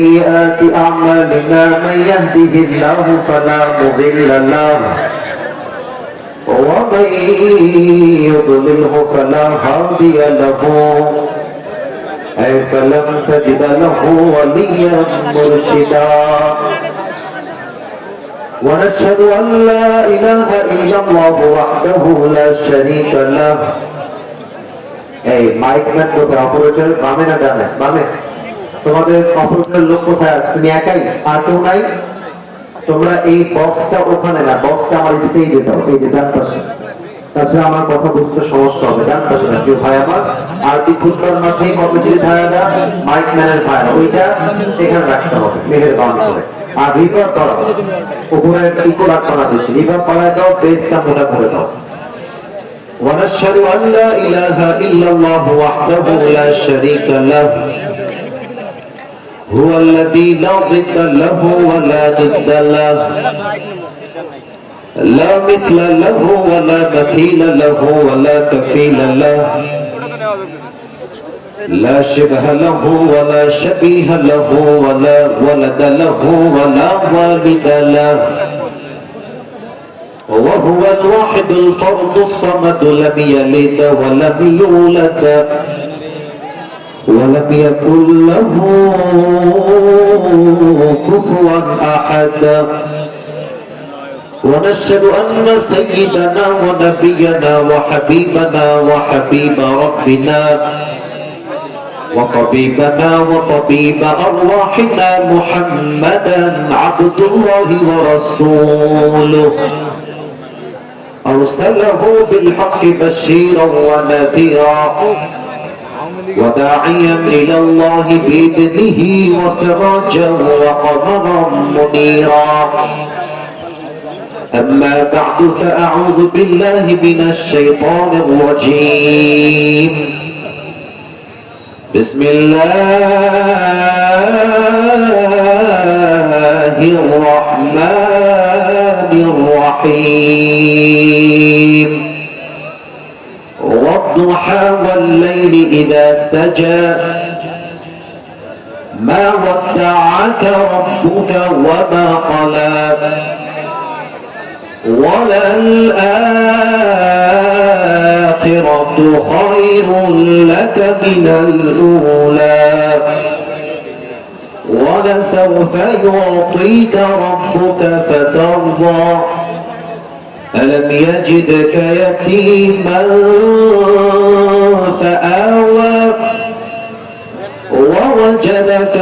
سيئات أعمالنا من يهده الله فلا مضل له ومن يضلله فلا هادي له أي فلم تجد له وليا مرشدا ونشهد أن لا إله إلا الله وحده لا شريك له এই mic man কোথায়? Operator বামে না ডানে? বামে। তোমাদের অপারেটরের লোক কোথায় আছে? তুমি একাই, আর কেউ নাই? তোমরা এই বক্সটা ওখানে না, বক্সটা আমার স্টেজে দাও, এই যে ডান পাশে। তাছাড়া আমার কথা বুঝতে সমস্যা হবে। ডান পাশে না কেউ ভাই আমার, আর বিপুলটার মাঝে কমিটির ভাইয়ারা, মাইক ম্যানের ভাইয়ারা, ওইটা এখানে রাখতে হবে মেহেরবানি করে। আর রিভার করা উপরে ইকো রাখতে না, বেশি রিভার করায় দাও, বেসটা মোটা করে দাও। ونشهد أن لا إله إلا الله وحده لا شريك له هو الذي لا ضد له ولا ند له لا مثل له ولا مثيل له ولا كفيل له لا شبه له ولا شبيه له ولا ولد له ولا والد له وهو الواحد الفرد الصمد لم يلد ولم يولد ولم يكن له كفوا أحد ونشهد أن سيدنا ونبينا وحبيبنا وحبيب ربنا وطبيبنا وطبيب أرواحنا محمدا عبد الله ورسوله أرسله بالحق بشيرا ونذيرا وداعيا إلى الله بإذنه وسراجا وقمرا منيرا أما بعد فأعوذ بالله من الشيطان الرجيم بسم الله الرحمن الرحيم والضحى والليل إذا سجى ما ودعك ربك وما قلى وللآخرة خير لك من الأولى ولسوف يعطيك ربك فترضى ألم يجدك يتيما فآوى ووجدك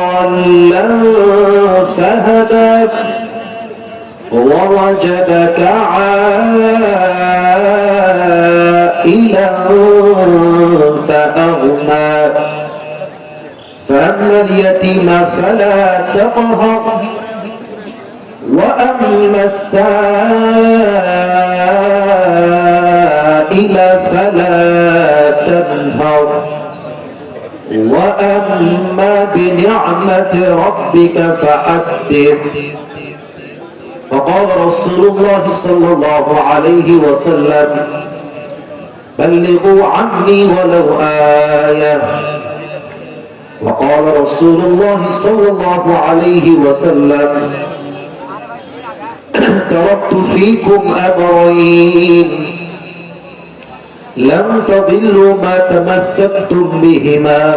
ضالا فهدى ووجدك عائلا فأغنى فأما اليتيم فلا تقهر وأما السائل فلا تنهر وأما بنعمة ربك فحدث وقال رسول الله صلى الله عليه وسلم بلغوا عني ولو آية وقال رسول الله صلى الله عليه وسلم تركت فيكم أمرين لن تضلوا ما تمسكتم بهما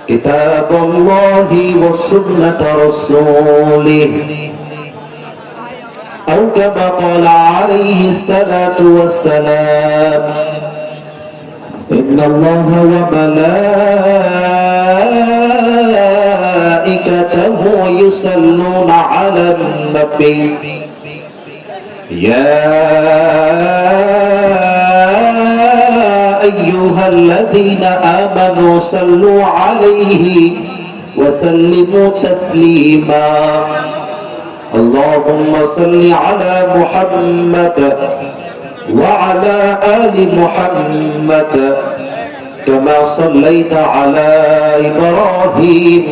كتاب الله وسنة رسوله أو كما قال عليه الصلاة والسلام إن الله وملائكته يصلون على النبي يا أيها الذين آمنوا صلوا عليه وسلموا تسليما اللهم صل على محمد وعلى آل محمد كما صليت على إبراهيم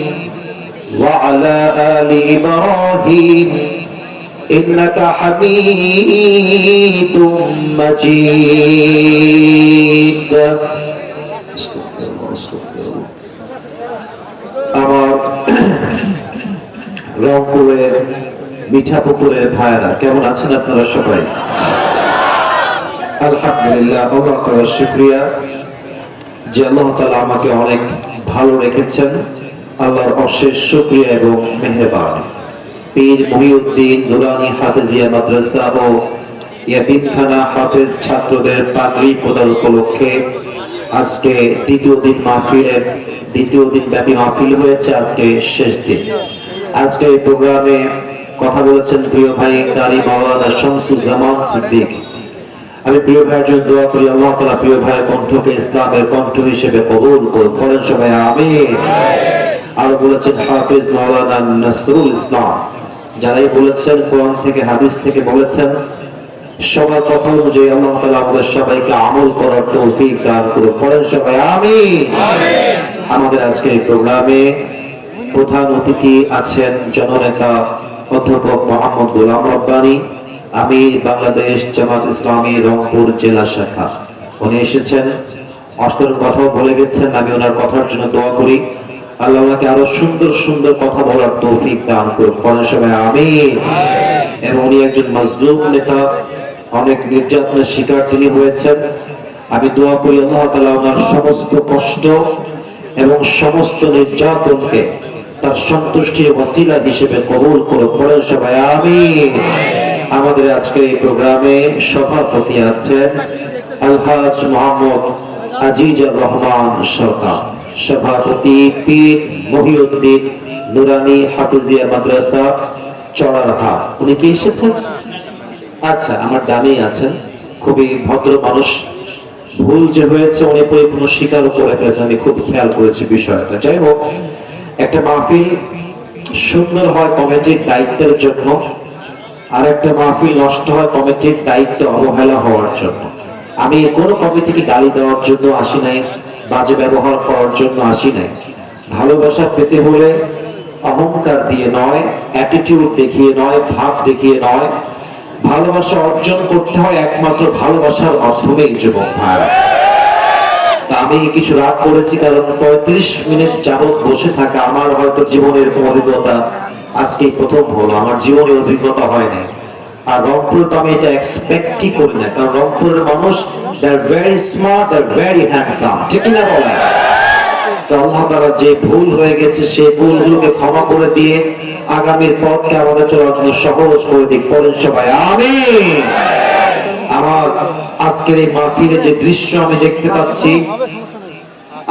وعلى آل إبراهيم إنك حميد مجيد আমার রংপুরের মিঠাপুকুরের ভাইরা কেমন আছেন আপনারা সবাই? আলহামদুলিল্লাহ, আল্লাহ তাআলার শুকরিয়া যে আল্লাহ তাআলা আমাকে অনেক ভালো রেখেছেন। আল্লাহর অশেষ শুকরিয়া এবং মেহেরবানি। পীর মহিউদ্দিন নুরানি হাফেজিয়া মাদ্রাসা ও ইয়াতিমখানা হাফেজ ছাত্রদের পাগড়ি প্রদান উপলক্ষে আজকে দ্বিতীয় দিন ব্যাপী মাহফিল হয়েছে। আজকে শেষ দিন। আজকে এই প্রোগ্রামে কথা বলেছেন প্রিয় ভাই কারি মাওলানা শামসুজ্জামান সিদ্দিক। আমি প্রিয় ভাইয়ের জন্য দোয়া করি আল্লাহ তাআলা প্রিয় ভাইয়ের কণ্ঠকে ইসলামের কণ্ঠ হিসেবে কবুল করুন। বলেন সবাই আমিন। আর বলেছেন হাফেজ মাওলানা নসরুল ইসলাম। যারাই বলেছেন কোরআন থেকে হাদিস থেকে বলেছেন, সবার কথা অনুযায়ী আল্লাহ তাআলা আমাদের সবাইকে আমল করার তৌফিক দান করুন। বলেন সবাই আমিন। আমাদের আজকের এই প্রোগ্রামে প্রধান অতিথি আছেন জননেতা অধ্যাপক মোহাম্মদ গোলাম রব্বানী, আমির বাংলাদেশ জামাত ইসলামী রংপুর জেলা শাখা। উনি এসেছেন, অষ্টম কথাও বলে গেছেন। আমি ওনার কথার জন্য দোয়া করি আল্লাহ ওনাকে আরো সুন্দর সুন্দর কথা বলার তৌফিক দান করুন। বলেন সবাই আমিন। এবং উনি একজন মজলুম নেতা, অনেক নির্যাতনের শিকার তিনি হয়েছেন। আমি দোয়া করি আল্লাহ তাআলা ওনার সমস্ত কষ্ট এবং সমস্ত নির্যাতনকে তার সন্তুষ্টির ওসিলা হিসেবে কবুল করুন। বলেন সবাই আমিন। আমাদের আজকে এই প্রোগ্রামে সভাপতি আছেন আলহাজ মোহাম্মদ আজিজুর রহমান সরকার, সভাপতি পীর মহিউদ্দিন নুরানি হাফেজিয়া মাদ্রাসা চড়ারহাট। উনি কি এসেছেন? আচ্ছা, আমার ডানেই আছেন, খুবই ভদ্র মানুষ। ভুল যে হয়েছে উনি পরিপূর্ণ স্বীকার করে ফেলেছেন, আমি খুব খেয়াল করেছি বিষয়টা। যাই হোক, একটা মাহফিল সুন্দর হয় কমিটির দায়িত্বের জন্য, আর একটা মাহফিল নষ্ট হয় কমিটির দায়িত্ব অবহেলা হওয়ার জন্য। আমি কোনো কমিটিকে গালি দেওয়ার জন্য আসি নাই, বাজে ব্যবহার করার জন্য আসি নাই। ভালোবাসা পেতে হলে অহংকার দিয়ে নয়, অ্যাটিটিউড দেখিয়ে নয়, ভাব দেখিয়ে নয়। ভালোবাসা অর্জন করতে হয় একমাত্র ভালোবাসার মাধ্যমেই যুবক ভাইরা। আমি কিছু রাগ করেছি কারণ 35 মিনিট যাবত বসে থাকা আমার হয়তো জীবনের এরকম অভিজ্ঞতা আজকে প্রথম হলো। আমার জীবনে অভিজ্ঞতা হয়নি। আর রংপুর তো আমি এটা এক্সপেক্টই করি না, কারণ রংপুরের মানুষ they are very smart, they are very handsome, ঠিক না বলেন? তো আল্লাহ তাআলা যে ভুল হয়ে গেছে সেই ভুলগুলোকে ক্ষমা করে দিয়ে আগামীর পথকে আমাদের চলার জন্য সহজ করে দিক। বলেন সবাই আমিন। আমার আজকের এই মাহফিলে যে দৃশ্য আমি দেখতে পাচ্ছি,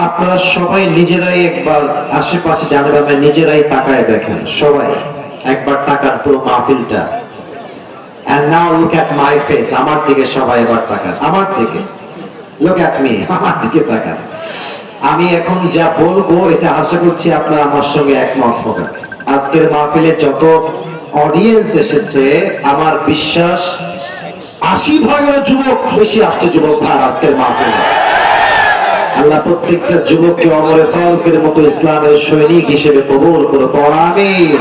আপনারা সবাই নিজেরাই একবার আশেপাশে জানে বামে নিজেরাই তাকায় দেখেন। সবাই একবার তাকান পুরো মাহফিলটা। And now look at my face. আমার দিকে সবাই এবার তাকান, আমার দিকে। Look at me, আমার দিকে তাকান। আমি এখন যা বলবো এটা আশা করছি আপনারা আমার সঙ্গে একমত হবেন। আজকের মাহফিলে যত অডিয়েন্স এসেছে, আমার বিশ্বাস 80% যুবক বেশি আসছে। যুবক ভাই আজকের মাহফিলে আল্লাহ প্রত্যেকটা যুবককে অমরে ফারুকের মতো ইসলামের সৈনিক হিসেবে কবুল করে। আমিন।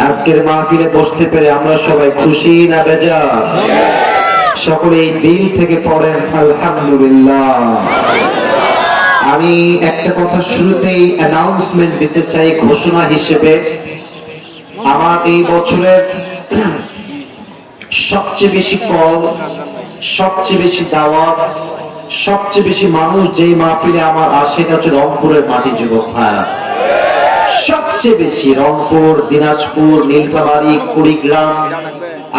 আজকের মাহফিলে বসতে পেরে আমরা সবাই খুশি না বেজার? সকলেই দিল থেকে পড়েন আলহামদুলিল্লাহ। আমি একটা কথা শুরুতেই অ্যানাউন্সমেন্ট দিতে চাই ঘোষণা হিসেবে। আমার এই বছরের সবচেয়ে বেশি কল, সবচেয়ে বেশি দাওয়াত, সবচেয়ে বেশি মানুষ যেই মাহফিলে আমার আসে এটা হচ্ছে রংপুরের মাটি। যুবক ভাইরা সবচেয়ে বেশি রংপুর, দিনাজপুর, নীলফামারী, কুড়িগ্রাম,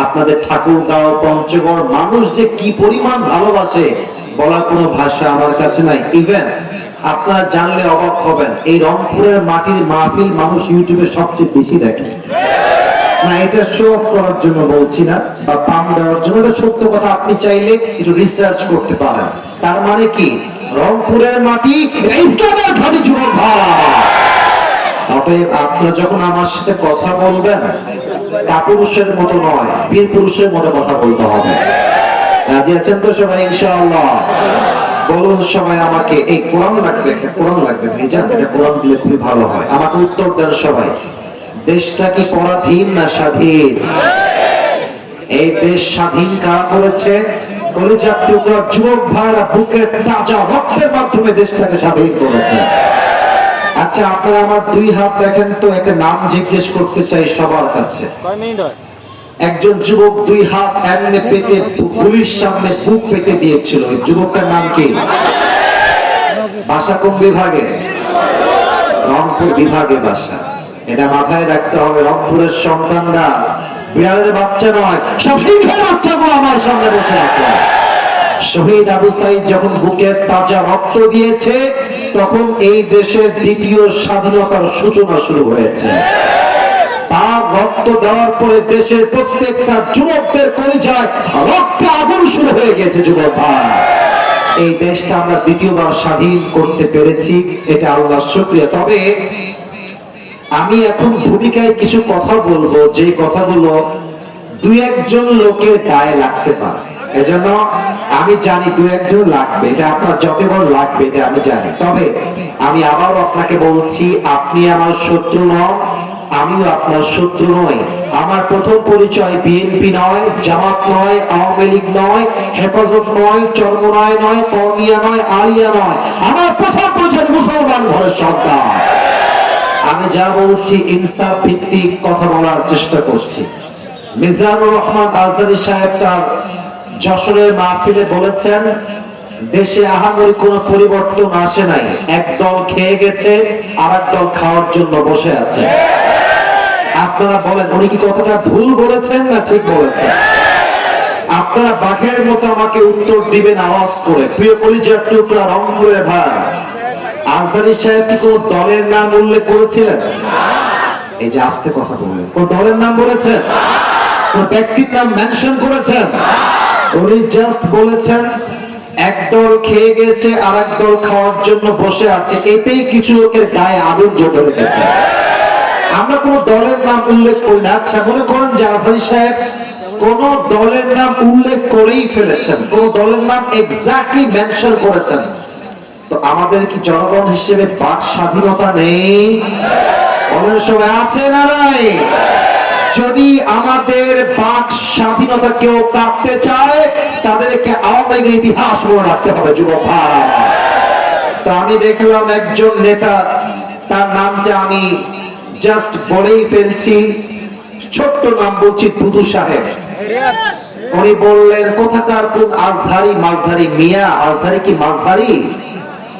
আপনাদের ঠাকুরগাঁও, পঞ্চগড় মানুষ যে কি পরিমাণ ভালোবাসে বলার কোনো ভাষা আমার কাছে নাই। ইভেন আপনারা জানলে অবাক হবেন, এই রংপুরের মাটির মাহফিল মানুষ ইউটিউবে সবচেয়ে বেশি দেখে। না, এটা শো অফ করার জন্য বলছি না বা পাম দেওয়ার জন্য, এটা সত্য কথা। আপনি চাইলে একটু রিসার্চ করতে পারেন। তার মানে কি, রংপুরের মাটি ইসলামের ঘাঁটি। যুবক ভাই, অতএব আপনারা যখন আমার সাথে কথা বলবেন, কাপুরুষের মতো নয়, বীর পুরুষের মতো কথা বলতে হবে। রাজি আছেন তো সবাই? ইনশাআল্লাহ বলুন সবাই আমাকে। এই কোরআন লাগবে, একটা কোরআন লাগবে ভাইজান, এটা কোরআন দিলে খুবই ভালো হয়। আমাকে উত্তর দেন সবাই। দেশটা কি পরাধীন না স্বাধীন? এই দেশ স্বাধীন কারা করেছে? কলিজার টুকরা যুবক ভাইরা বুকের তাজা রক্তের মাধ্যমে দেশটাকে স্বাধীন করেছে। আচ্ছা, আপনারা আমার দুই হাত দেখেন তো, একটা নাম জিজ্ঞেস করতে চাই সবার কাছে। একজন যুবক দুই হাত এমনি পেতে পুলিশ সামনে বুক পেতে দিয়েছিল, ওই যুবকটার নাম কি? বাসা কোন বিভাগে? রংপুর বিভাগে বাসা। এটা মাথায় রাখতে হবে, রংপুরের সন্তানরা বিড়ালের বাচ্চা নয়, সব সিংহের বাচ্চাগুলো আমার সামনে বসে আছে। শহীদ আবু সাইদ যখন বুকের তাজা রক্ত দিয়েছে, তখন এই দেশের দ্বিতীয় স্বাধীনতার সূচনা শুরু হয়েছে। তার রক্ত দেওয়ার পরে দেশের প্রত্যেকটা যুবকদের কলিজায় রক্তে আগুন শুরু হয়ে গেছে। যুবক ভাই, এই দেশটা আমরা দ্বিতীয়বার স্বাধীন করতে পেরেছি, এটা আল্লাহর শুকরিয়া। তবে আমি এখন ভূমিকায় কিছু কথা বলবো, যে কথাগুলো দুই একজন লোকের গায়ে লাগতে পারে। এজন্য আমি জানি দুই একজন লাগবে, এটা আপনার যত বড় লাগবে এটা আমি জানি। তবে আমি আবারও আপনাকে বলছি, আপনি আমার শত্রু নন, আমিও আপনার শত্রু নই। আমার প্রথম পরিচয় বিএনপি নয়, জামাত নয়, আওয়ামী লীগ নয়, হেফাজত নয়, চরমনায় নয়, কওমিয়া নয়, আলিয়া নয়। আমার প্রথম পরিচয় মুসলমান ঘরের সন্তান। আমি যা বলছি ইনসাফ ভিত্তিক কথা বলার চেষ্টা করছি। মিজানুর রহমান আজহারী সাহেব তার যশোরের মাহফিলে বলেছেন, দেশে আহামরি কোনো পরিবর্তন আসে নাই, একদল খেয়ে গেছে আর একদল খাওয়ার জন্য বসে আছে। আপনারা বলেন, উনি কি কথাটা ভুল বলেছেন না ঠিক বলেছেন? আপনারা বাঘের মতো আমাকে উত্তর দিবেন আওয়াজ করে। প্রিয় কলিজার টুকরা রংপুরের ভাই, আজহারী সাহেব কি কোন দলের নাম উল্লেখ করেছিলেন? এই যে আস্তে কথা বললেন, কোন দলের নাম বলেছেন? কোন ব্যক্তির নাম মেনশন করেছেন? উনি জাস্ট বলেছেন একদল খেয়ে গেছে আর একদল খাওয়ার জন্য বসে আছে, এতেই কিছু লোকের গায়ে আগুন জ্বলে রেখেছে। আমরা কোন দলের নাম উল্লেখ করি না। আচ্ছা, মনে করেন যে আজহারী সাহেব কোন দলের নাম উল্লেখ করেই ফেলেছেন, কোন দলের নাম এক্স্যাক্টলি মেনশন করেছেন, তো আমাদের কি জনগণ হিসেবে বাক স্বাধীনতা নেই? অনেক সময় আছে না নাই? যদি আমাদের বাক স্বাধীনতা কেউ কাটতে চায়, তাদেরকে আওয়ামী লীগের ইতিহাস মনে রাখতে হবে। যুবক ভাই, তো আমি দেখলাম একজন নেতা, তার নামটা আমি জাস্ট বলেই ফেলছি, ছোট্ট নাম বলছি, দুদু সাহেব। উনি বললেন, কোথাকার কোন আজহারি মাঝহারি মিয়া, আজহারি কি মাঝহারি?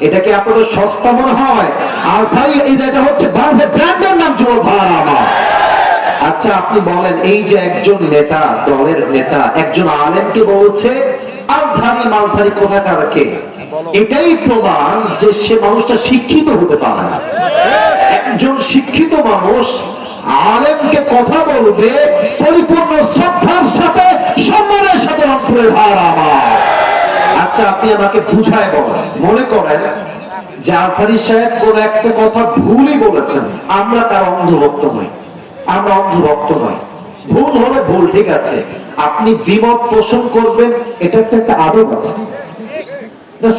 এটা কি আপনাদের সস্তা মনে হয়? আজহারি এই জায়গা হচ্ছে ভারতের ব্র্যান্ডের নাম। যুবক ভাই আমার, আচ্ছা আপনি বলেন, এই যে একজন নেতা, দলের নেতা, একজন আলেমকে বলছে আজহারি মাঝহারি কোথাকার কে, এটাই প্রমাণ যে সে মানুষটা শিক্ষিত হতে পারে না। একজন শিক্ষিত মানুষ আলেমকে কথা বলবে পরিপূর্ণ শ্রদ্ধার সাথে, সম্মানের সাথে। রংপুরের ভাই আমার, আচ্ছা আপনি আমাকে বুঝায় বলেন, মনে করেন যে আজহারী সাহেব কোন একটা কথা ভুলই বলেছেন, আমরা তার অন্ধভক্ত নই, আমরা অন্ধভক্ত নই, ভুল হলে ভুল, ঠিক আছে, আপনি দ্বিমত পোষণ করবেন, এটা একটা আদব আছে,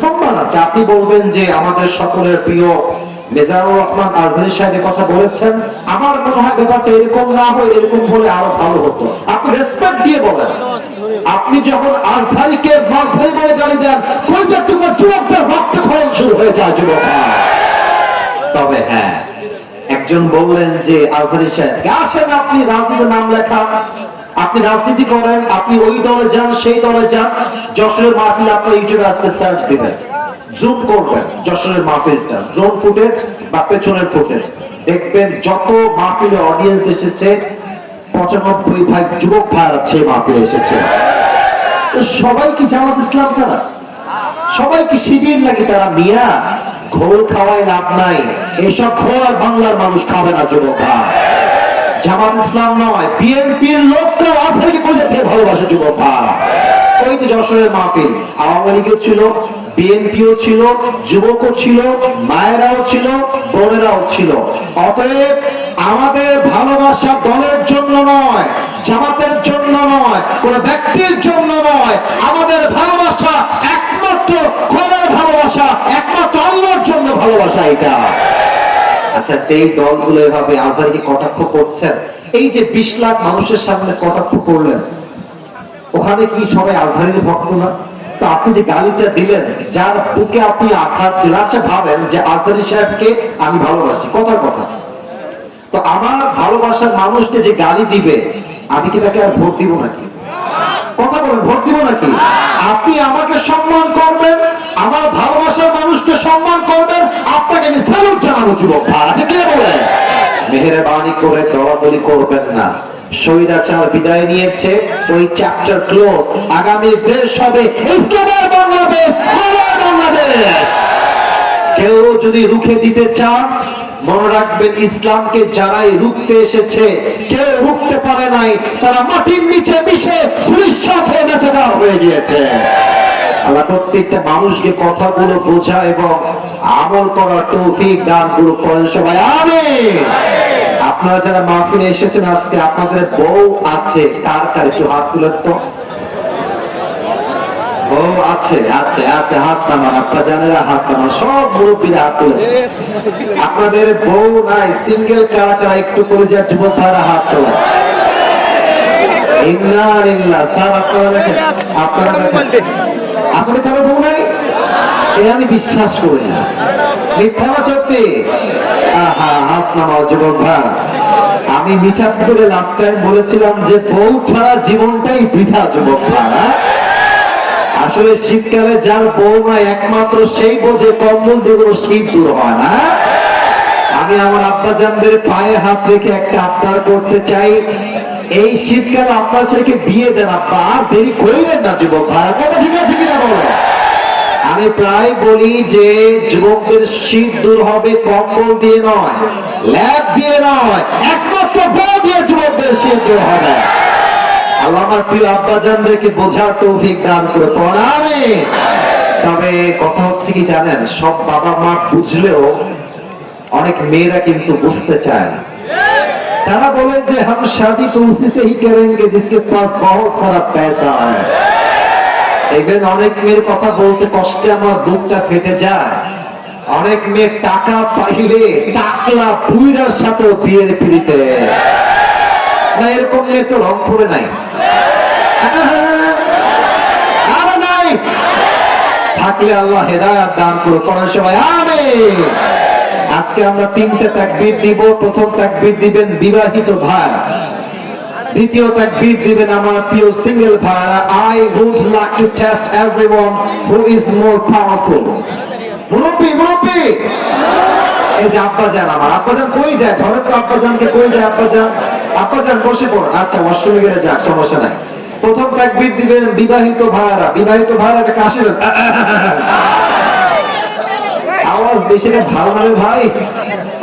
সম্মান আছে। আপনি বলবেন যে আমাদের সকলের প্রিয় মিজানুর রহমান আজহারী সাহেবের কথা বলেছেন, আমার মনে হয় ব্যাপারটা এরকম না হয়, এরকম হলে আরো ভালো হতো। আপনি রেসপেক্ট দিয়ে বলেন। আপনি যখন আজহারীকে মাঝহারি বলে গালি দেন, কলিজার টুকরা যুবকদের রক্তক্ষরণ শুরু হয়ে যায়। যুবক, তবে হ্যাঁ, একজন বললেন যে আজহারী সাহেব, আসেন আপনি রাজনীতির নাম লেখা, আপনি রাজনীতি করেন, আপনি ওই দলে যান, সেই দলে যান, যশোরের মাহফিল আপনার ইউটিউবে আজকে সার্চ দিবেন, জুম করবেন যশোরের মাহফিলটা, ড্রোন ফুটেজ বা পেছনের ফুটেজ দেখবেন, যত মাহফিলে অডিয়েন্স এসেছে 95 যুবক ভাই আছে মাহফিলে এসেছে। সবাই কি জামাত ইসলাম? তারা সবাই কি শিবির নাকি? তারা মিয়া, ঘোল খাওয়ায় লাভ নাই, এইসব ঘোল আর বাংলার মানুষ খাবে না। যুবক ভাই, জামাত ইসলাম নয়, বিএনপির লোকরা আপনাকে কোথায় ভালোবাসে। যুবক ভাই, ওই যে যশোরের মাহফিল, আওয়ামী লীগও ছিল, বিএনপিও ছিল, যুবকও ছিল, মায়েরাও ছিল, বোনেরাও ছিল। অতএব আমাদের ভালোবাসা দলের জন্য নয়, জামাতের জন্য নয়, কোন ব্যক্তির জন্য নয়, আমাদের ভালোবাসা একমাত্র কোরআনের ভালোবাসা, একমাত্র আল্লাহর জন্য ভালোবাসা। এটা আচ্ছা, যেই দলগুলো এভাবে আজহারীকে কটাক্ষ করছেন, এই যে 20 লাখ মানুষের সামনে কটাক্ষ করলেন, ওখানে কি সবাই আজহারের ভক্ত না? তো আপনি যে গালিটা দিলেন, যার বুকে আপনি আঘাত দিলেন, আচ্ছা ভাবেন যে আজহারি সাহেবকে আমি ভালোবাসি, কথার কথা, তো আমার ভালোবাসার মানুষকে যে গালি দিবে, আমি কি তাকে আর ভোট দিব নাকি? কথা বলেন, ভোট দিব নাকি? আপনি আমাকে সম্মান করবেন, আমার ভালোবাসার মানুষকে সম্মান করবেন, আপনাকে আমি স্যালুট জানাবো যুবক ভাই, আচ্ছা কে বলেন? মেহেরবানি করে দলাদলি করবেন না। স্বৈরাচার বিদায় নিয়েছে, ওই চ্যাপ্টার ক্লোজ। আগামী দেশ হবে ইসলামের বাংলাদেশ, আমার বাংলাদেশ। কেউ যদি রুখে দিতে চান, মনে রাখবেন ইসলামকে যারাই রুখতে এসেছে কেউ রুখতে পারে নাই, তারা মাটির নিচে মিশে নিঃস্বার্থ হয়ে বেঁচে হয়ে গিয়েছে। আল্লাহ প্রত্যেকটা মানুষকে কথাগুলো বোঝা এবং আমল করার তৌফিক দান করুক, করেন সবাই আমিন। আপনারা যারা মাহফিলে এসেছেন আজকে, আপনাদের বউ আছে কার কার, একটু হাত তুলেন তো। ও আছে আছে আছে, হাত নামান, আপনারা জানেরা হাত নামান, সব মুরব্বীরা হাত তুলেছে। আপনাদের বউ নাই, সিঙ্গেল কারা কারা একটু করে যা যুবক ভাইরা হাত তোলেন। ইন্নালিল্লাহ। স্যার আপনারা দেখেন, আপনারা দেখেন, আপনাদের কারো বউ নাই? এ আমি বিশ্বাস করি না, মিথ্যা না সত্যি? আহা, হাত নামাও যুবক ভাই। আমি মিঠাপুরে লাস্ট টাইম বলেছিলাম যে বউ ছাড়া জীবনটাই বৃথা যুবক ভাই। আসলে শীতকালে যার বউ নাই একমাত্র সেই বোঝে কম্বল দিয়ে কোনো শীত দূর হয় না। আমি আমার আব্বাজানদের পায়ে হাত রেখে একটা আবদার করতে চাই, এই শীতকালে আপনার ছেলেকে বিয়ে দেন আব্বা, আর দেরি করিলেন না যুবক ভাই, কথা ঠিক আছে কিনা বলো? আমি প্রায় বলি যে যুবকদের শীত দূর হবে কম্বল দিয়ে নয়, ল্যাব দিয়ে নয়, একমাত্র বউ দিয়ে যুবকদের শীত দূর হবে। আল্লাহ আমার প্রিয় আব্বাজানদেরকে বোঝার তৌফিক দান করে পড়াবে। তবে কথা হচ্ছে কি জানেন, সব বাবা মা বুঝলেও অনেক মেয়েরা কিন্তু বুঝতে চায় না। তারা বলে যে হাম শাদি তো উসি সে হি করেঙ্গে জিসকে পাস বহুত সারা পয়সা है। দেখবেন অনেক মেয়ের কথা বলতে কষ্টে আমার বুকটা ফেটে যায়। অনেক মেয়ে টাকা পাইলে টাকলা বুইড়ার সাথে বিয়ের পিড়িতে না, এরকম মেয়ে তো রংপুরে নাই, আর নাই। থাকলে আল্লাহ হেদায়েত দান করুক, পড়ার সবাই আমিন। আজকে আমরা তিনটা তাকবীর দিব। প্রথম তাকবীর দিবেন বিবাহিত ভাইরা, দ্বিতীয় তাকবীর দিবেন আমার প্রিয় সিঙ্গেল ভাইরা। I would like to test everyone who is more powerful. মুরব্বি মুরব্বি, এই যে আব্বাজান, আমার আব্বাজান কই যায়? ধরেন তো আব্বাজানকে, কই যায় আব্বাজান? আব্বাজান বসে পড়ুন। আচ্ছা ওয়াশরুমে গেলে যাক, সমস্যা নাই। প্রথম তাকবীর দিবেন বিবাহিত ভাইরা। বিবাহিত ভাইরা একটা কাশি দেন, আওয়াজ বেশি না, ভালো মানে ভাই।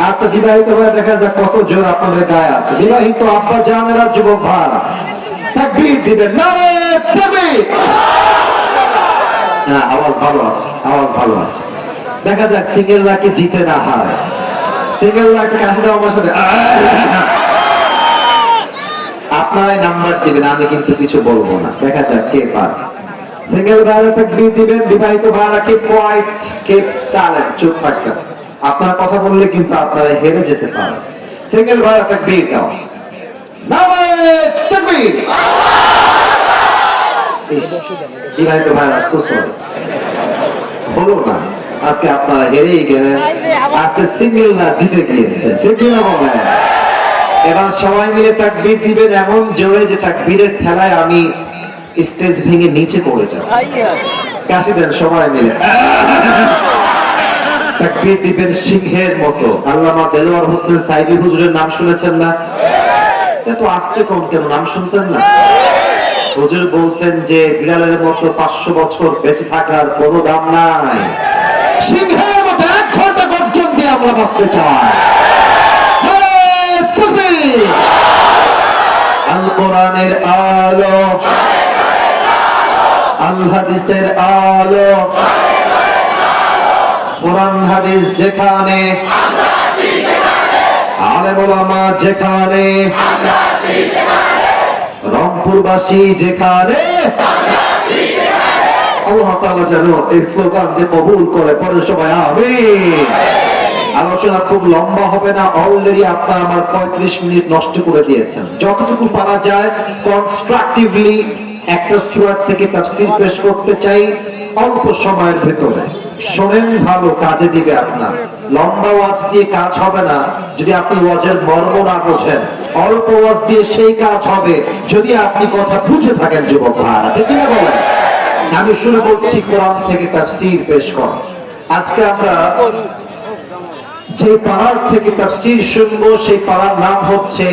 আচ্ছা বিবাহিত ভাই দেখা যাক কত জোর আপনাদের গায়ে আছে। বিবাহিত আব্বা জানেরা, যুবক ভাইরা তাকবীর দিবেন, নারে তাকবীর। না, আওয়াজ ভালো আছে, আওয়াজ ভালো আছে। দেখা যাক সিঙ্গেলরা কি জিতে না হারে। সিঙ্গেলরা একটা কাশি দাও আমার সাথে। আপনারাই নাম্বার দিবেন, আমি কিন্তু কিছু বলবো না, দেখা যাক কে পারে। সিঙ্গেল ভাইরা তাকবীর দিবেন, বিবাহিত ভাইরা কিপ কোয়াইট, কিপ সাইলেন্ট, চুপ থাকবেন। আপনারা কথা বললে কিন্তু আপনারা হেরে যেতে পারেন। সিঙ্গেল ভাইরা তাকবীর দাও, নারে তাকবীর। বিবাহিত ভাইরা সো সরি, বলো না, আজকে আপনারা হেরেই গেলেন। আজকে সিঙ্গেল না জিতে গিয়েছে, ঠিক কিনা বলেন? এবার সবাই মিলে তাকবীর দিবেন এমন জোরে যে তাকবীরের ঠেলায় আমি স্টেজ ভেঙে নিচে পড়ে যাব। কাশি দেন সবাই মিলে, তাকবীর দিবেন সিংহের মতো। আল্লামা দেলোয়ার হোসেন সাইদি হুজুরের নাম শুনেছেন না? এত আস্তে কম কেন, নাম শুনছেন না? হুজুর বলতেন যে বিড়ালের মতো 500 বছর বেঁচে থাকার কোনো দাম নাই, সিংহের মতো 1 ঘন্টা গর্জন দিয়ে আমরা বাঁচতে চাই। আল কোরআনের আলো, আল হাদিসের আলো, কোরআন হাদিস যেখানে, আলেম ওলামা যেখানে, রংপুরবাসী যেখানে, আল্লাহ তাআলা যেন এই স্লোগানকে কবুল করে, পরে সবাই আমিন। আলোচনা খুব লম্বা হবে না, অলরেডি আপনারা আমার 35 মিনিট নষ্ট করে দিয়েছেন। যতটুকু পারা যায় কনস্ট্রাকটিভলি একটা সূরা থেকে তাফসীর পেশ করতে চাই অল্প সময়ের ভিতরে। শোনেন ভালো, কাজে দিবে আপনার। লম্বা ওয়াজ দিয়ে কাজ হবে না যদি আপনি ওয়াজের মর্ম না বোঝেন। অল্প ওয়াজ দিয়ে সেই কাজ হবে যদি আপনি কথা বুঝে থাকেন যুবক ভাইরা, ঠিক কিনা বলেন? আমি শুরু করছি কোরআন থেকে তাফসীর পেশ করা। আজকে আমরা যে পাড়ার থেকে তাফসীর শুনবো সেই পাড়ার নাম হচ্ছে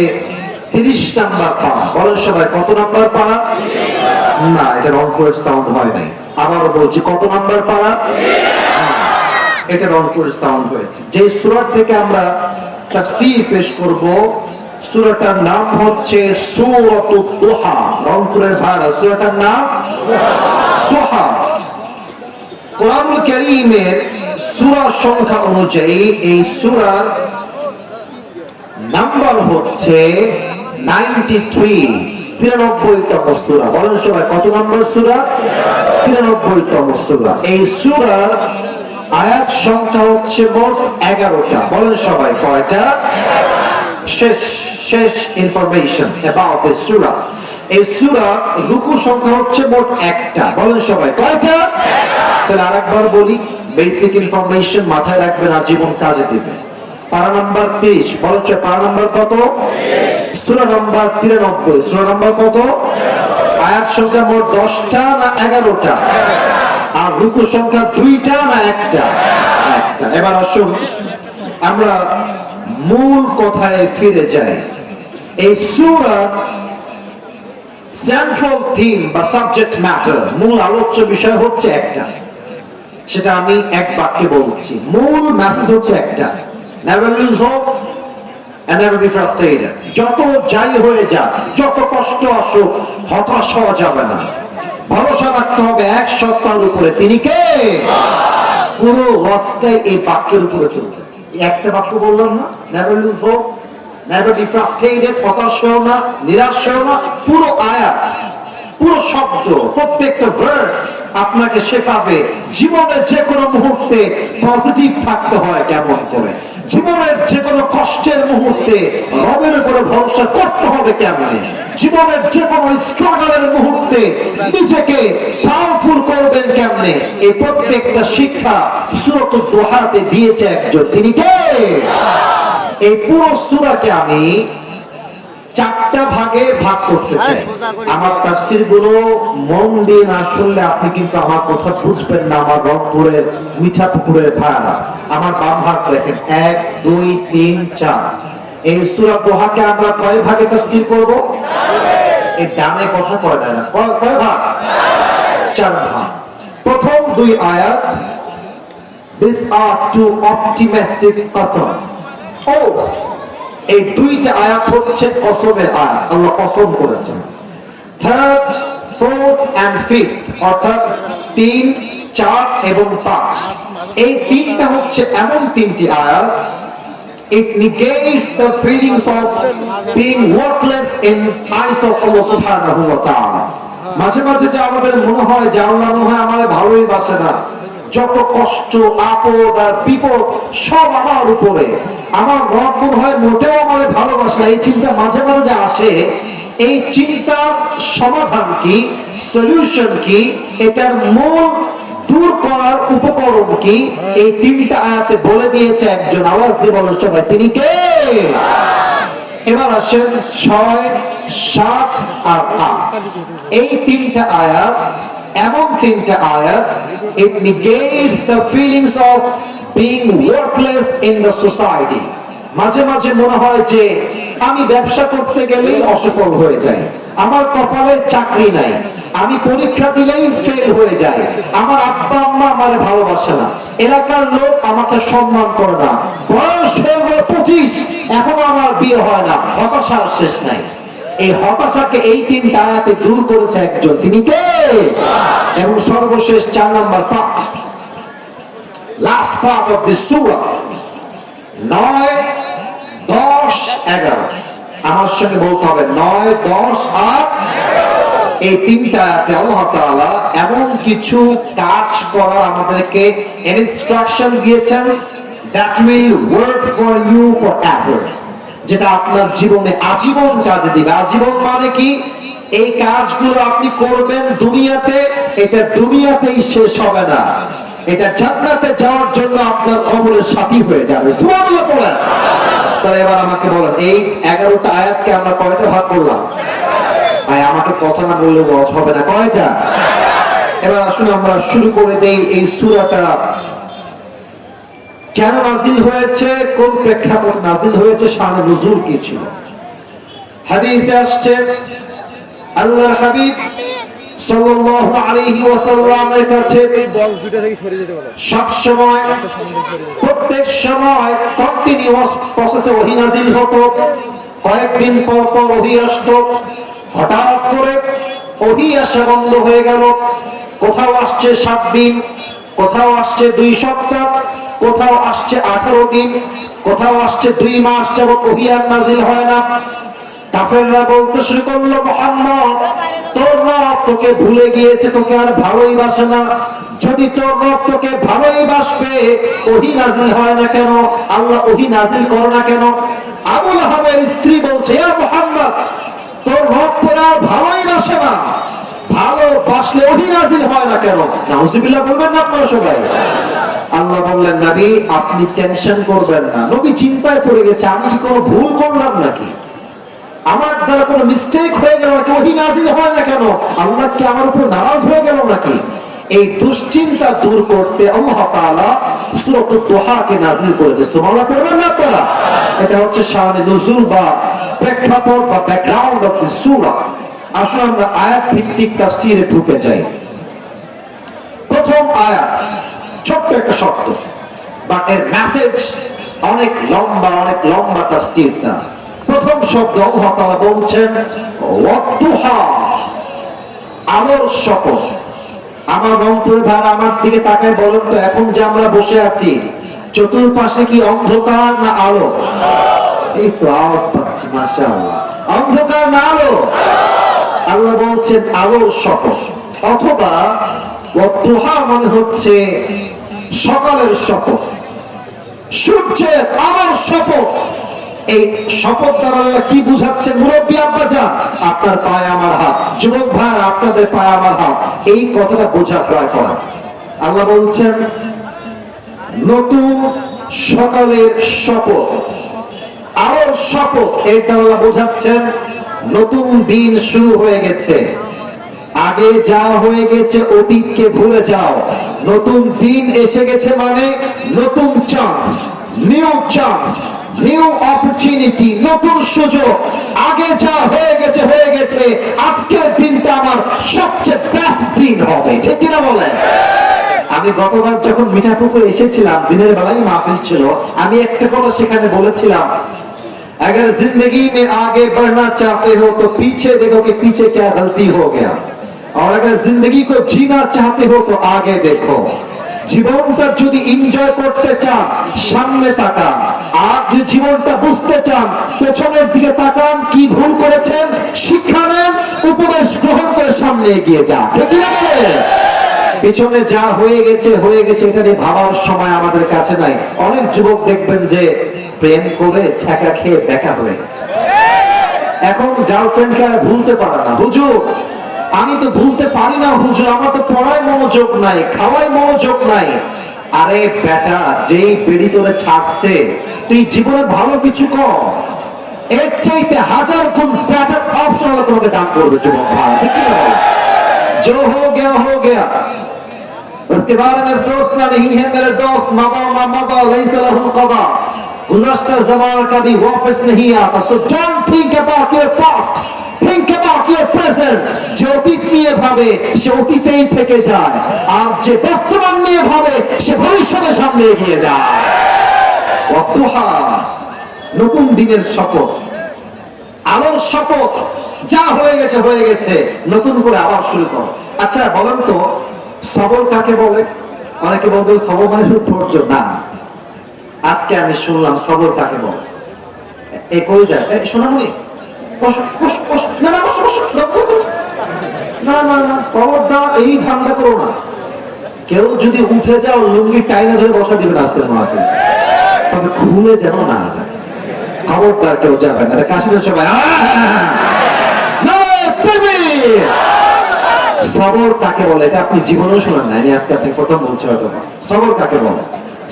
30 নাম্বার পাড়া। বলেন সবাই, কত নাম্বার পাড়া? না, এটা রংপুরের সাউন্ড হয় নাই। আবারও বলছি, কত নাম্বার পাড়া? এটা রংপুরের সাউন্ড হয়েছে। যে সূরা থেকে আমরা তাফসীর পেশ করব সূরাটার নাম হচ্ছে সূরাতুদ দুহা। রংপুরের ভাইরা, সূরাটার নাম দুহা। কোরআনুল কারীমের সূরা সংখ্যা অনুযায়ী এই সূরার নাম্বার হচ্ছে 93তম সূরা। বলেন সবাই, কত নম্বর সূরা? 93তম সূরা। এই সূরার আয়াত সংখ্যা হচ্ছে মোট 11টা। বলেন সবাই, কয়টা? শেষ ইনফরমেশন অ্যাবাউট দিস সূরা। এই সূরা রুকু সংখ্যা হচ্ছে মোট 1টা। বলেন সবাই, কয়টা? তাহলে আরেকবার বলি, বেসিক ইনফরমেশন মাথায় রাখবেন, আজীবন কাজে দিবেন। পারা নাম্বার 30। বলেন পারা নাম্বার কত? সূরা নাম্বার 93। সূরা নাম্বার কত? আয়াত সংখ্যা মোট 10টা না 11টা? আর রুকু সংখ্যা 2টা না 1টা? 1টা। এবার আসুন আমরা মূল কথায় ফিরে যাই। এই সূরার সেন্ট্রাল থিম বা সাবজেক্ট ম্যাটার, মূল আলোচ্য বিষয় হচ্ছে একটা। সেটা আমি এক বাক্যে বলছি। মূল মেসেজ হচ্ছে একটা, never lose hope and never be frustrated. যত যাই হয়ে যাক, যত কষ্ট আসুক, হতাশ হওয়া যাবে না। ভরসা রাখতে হবে এক সত্তার উপরে। তিনি কে? পুরো ওয়াজটাই এই বাক্যের উপরে চলবে। একটা বাক্য বললাম না, never lose hope, never be frustrated, হতাশ হও না, নিরাশ হও না। পুরো আয়াত, পুরো শব্দ, প্রত্যেকটা ভার্স আপনাকে শেখাবে জীবনের যে কোনো মুহূর্তে পজিটিভ থাকতে হয় কেমন করে, জীবনের যে কোনো কষ্টের মুহূর্তে রবের উপরে ভরসা করতে হবে কেমনে, জীবনের যে কোনো স্ট্রাগলের মুহূর্তে নিজেকে পাওয়ারফুল করবেন কেমনে। এই প্রত্যেকটা শিক্ষা সূরাতুদ দুহাতে দিয়েছে একজন। তিনি কে? এই পুরো সূরাকে আমি 4টা ভাগে ভাগ করতে চাই। আমার তাফসীর গুলো মন দিয়ে না শুনলে আপনি কিন্তু আমার কথা বুঝবেন না। আমার রংপুরের মিঠাপুকুরের ভাইরা, আমার বাম হাত দেখেন, 1 2 3 4। এই সূরা দুহাকে আমরা কয় ভাগে তাফসীর করব? এই ডানে কথা কয় না, কয় ভাগ? 4 ভাগ। প্রথম 2 আয়াত, these are two optimistic qasam, এই 2টা আয়াত হচ্ছে কসমের আয়াত। আল্লাহ কসম করেছেন। 3rd, 4th and 5th, অর্থাৎ 3, 4 এবং 5, এই 3টা হচ্ছে এমন 3টি আয়াত, it negates the feelings of being worthless in eyes of Allah subhanahu wa ta'ala. মাঝে মাঝে যে আমাদের মনে হয় যে আল্লাহ মনে হয় আমাদের ভালোই বাসে না, যত কষ্ট, আপদ আর বিপদ সব আমার উপরে, আমার রব মনে হয় মোটেও আমাদের ভালোবাসে না। এই চিন্তা মাঝে মাঝে যে আসে, এই চিন্তার সমাধান কি, সলিউশন কি, এটার মূল দূর করার উপকরণ কি, এই 3টা আয়াতে বলে দিয়েছে একজন। আওয়াজ দিয়ে বলো সবাই, তিনি কে? এবার আসেন 6, 7 আর 8। এই 3টা আয়াত এমন 3টা আয়াত, it negates the feelings of being worthless in the society. মাঝে মাঝে মনে হয় যে আমি ব্যবসা করতে গেলেই অসফল হয়ে যাই, আমার কপালে চাকরি নাই, আমি পরীক্ষা দিলেই ফেল হয়ে যায়, আমার আব্বা আম্মা আমারে ভালোবাসে না, এলাকার লোক আমাকে সম্মান করে না, বয়স হয়ে গেল 25, এখনো আমার বিয়ে হয় না, হতাশার শেষ নাই। এই হতাশাকে এই 3টা আয়াতে দূর করেছে একজন। তিনি কে? এবং সর্বশেষ 4 number part, last part of this সূরা, 9, 10, 11। আমার সঙ্গে বলতে হবে 9, 10 আর 11। এই 3টা আয়াতে আল্লাহ তাআলা এমন কিছু কাজ করার আমাদেরকে ইনস্ট্রাকশন দিয়েছেন, that will work for you forever, যেটা আপনার জীবনে আজীবন কাজে দিবে। আজীবন মানে কি? এই কাজগুলো আপনি করবেন দুনিয়াতে, এটা দুনিয়াতেই শেষ হবে না, এটা জান্নাতে যাওয়ার জন্য আপনার কবরের সাথী হয়ে যাবে। সুবহানাল্লাহ বলেন। তাহলে এবার আমাকে বলেন, এই 11টা আয়াতকে আমরা কয়টা ভাগ করলাম? ভাই আমাকে কথা না বললে ওয়াজ হবে না, কয়টা? এবার আসুন আমরা শুরু করে দেই। এই সূরাটা কেন নাজিল হয়েছে, কোন প্রেক্ষাপট নাজিল হয়েছে, শানে নুজুল কি ছিল? হাদিসে আসছে আল্লাহর হাবিব সাল্লাল্লাহু আলাইহি ওয়াসাল্লামের কাছে সব সময়, প্রত্যেক সময় কন্টিনিউয়াস প্রসেসে ওহী নাজিল হতো। কয়েকদিন পর পর ওহী আসতো। হঠাৎ করে ওহী আসা বন্ধ হয়ে গেল। কোথাও আসছে 7 দিন, কোথাও আসছে 2 সপ্তাহ, কোথাও আসছে 18 দিন, কোথাও আসছে 2 মাস যাবত ওহী আর নাজিল হয় না। কাফেররা বলতে শুরু করলো, মুহাম্মদ তোর রব তোকে ভুলে গিয়েছে, তোকে আর ভালোই বাসে না। যদি তোর রব তোকে ভালোই বাসবে, ওহী নাজিল হয় না কেন? আল্লাহ ওহী নাজিল করে না কেন? আবু লাহাবের স্ত্রী বলছে, ইয়া মুহাম্মদ তোর রব তোরা ভালোই বাসে না, ভালোবাসলে ওহী নাজিল হয় না কেন? নাউজুবিল্লাহ বলবেন না আপনারা সবাই? আল্লাহ বললেন, নবী আপনি টেনশন করবেন না। নবী চিন্তায় পড়ে গেছে, আমি কি কোনো ভুল করলাম নাকি? আমার দ্বারা কোনো মিস্টেক হয়ে গেল নাকি? ওহী নাজিল হয় না কেন? আল্লাহ কি আমার উপর নারাজ হয়ে গেল নাকি? এই দুশ্চিন্তা দূর করতে আল্লাহ তাআলা সূরাতুদ দুহাকে নাজিল করেছে। সুবহানাল্লাহ পড়বেন না আপনারা? এটা হচ্ছে শানে নুজুল বা প্রেক্ষাপট বা ব্যাকগ্রাউন্ড অফ দিস সূরা। আসুন আমরা আয়াত ভিত্তিক তাফসীরে ঢুকে যাই। প্রথম আয়াত ছোট্ট একটা শব্দ, বাট এর মেসেজ অনেক লম্বা তাফসীরটা। প্রথম শব্দ আল্লাহ তাআলা বলছেন ওয়াদুহা, আলোর শপথ। আমার বন্ধুর ভাই আমার দিকে তাকায় বলেন তো, এখন যে আমরা বসে আছি চতুর্পাশে কি অন্ধকার না আলো? এই তো আওয়াজ পাচ্ছি, মাশাআল্লাহ। অন্ধকার না আলো? আল্লাহ বলছেন আলোর শপথ। অথবা ওয়াদুহা মানে হচ্ছে সকালের শপথ, সূর্যের আলোর শপথ। এই শপথ দ্বারা আল্লাহ কি বুঝাচ্ছে? মুরব্বী আব্বাজান আপনার পায়ে আমার হাত, যুবক ভাই আপনাদের পায়ে আমার হাত, এই কথাটা বোঝা ট্রাই করা। আল্লাহ বলছেন নতুন সকালের শপথ, আলোর শপথ। এই দ্বারা আল্লাহ বোঝাচ্ছেন নতুন দিন শুরু হয়ে গেছে। আগে যা হয়ে গেছে অতীতকে ভুলে যাও, নতুন দিন এসে গেছে মানে নতুন chance, new chance, new opportunity, নতুন সুযোগ। আগে যা হয়ে গেছে হয়ে গেছে, আজকের দিনটা আমার সবচেয়ে বেস্ট দিন হবে। ঠিক কিনা বলেন? আমি গতবার যখন মিঠাপুকুর এসেছিলাম, দিনের বেলায় মাহফিল ছিল, আমি একটা কথা সেখানে বলেছিলাম, अगर जिंदगी में आगे बढ़ना चाहते हो तो पीछे देखो कि पीछे क्या गलती हो गया, और अगर जिंदगी को जीना चाहते हो तो आगे देखो। জীবনটা যদি এনজয় করতে চান সামনে তাকান, আর যদি জীবনটা বুঝতে চান পেছনের দিকে তাকান। কি ভুল করেছেন শিক্ষা নেন, উপদেশ গ্রহণ করে সামনে এগিয়ে যান। ঠিক না বলেন? পেছনে যা হয়ে গেছে এটা নিয়ে ভাবার সময় আমাদের কাছে নাই। অনেক যুবক দেখবেন যে প্রেম করে ছ্যাঁকা খেয়ে দেখা হয়ে গেছে, এখন গার্লফ্রেন্ডকে আর ভুলতে পারে না। হুজুর আমি তো ভুলতে পারি না হুজুর, আমার তো পড়ায় মনোযোগ নাই, খাওয়ায় মনোযোগ নাই। আরে বেটা, যেই বেড়ি তোরে ছাড়ছে তুই জীবনে ভালো কিছু কর, এর চাইতে 1000 গুণ বেটার অপশন হলো তোমাকে দান করবে যুবক ভাই। ঠিক কি বল? जो हो गया उसके बारे में सोचना नहीं है मेरे दोस्त, मदा मदा लैस लहुल कदा, गुज़श्ता ज़माना कभी वापस नहीं आता। So don't think about your past, think about your present। যে অতীত নিয়ে ভাবে সে অতীতেই থেকে যায়, আর যে বর্তমান নিয়ে ভাবে সে ভবিষ্যতের সামনে এগিয়ে যায়। ওয়াদুহা, নতুন দিনের শপথ, আলোর শপথ। যা হয়ে গেছে, নতুন করে আবার শুরু করো। আচ্ছা বলেন তো সবর কাকে বলে? অনেকে বলবে সবর মানে শুধু ধৈর্য না। আজকে আমি শুনলাম সবর কাকে বলে। এই কই যায় শোনামনি, না খবরদার এই ধান্দা করো না। কেউ যদি উঠে যাও লুঙ্গি টাইনা ধরে বসা দিবেন আজকের মাহফিল, তবে খুলে যেন না যায়। খবরদার কেউ যাবে না। কাশিদের সবাই সবর কাকে বলে এটা আপনি জীবনেও শোনেন না, আমি আজকে আপনি প্রথম বলছি হয়তো। সবর কাকে বলে?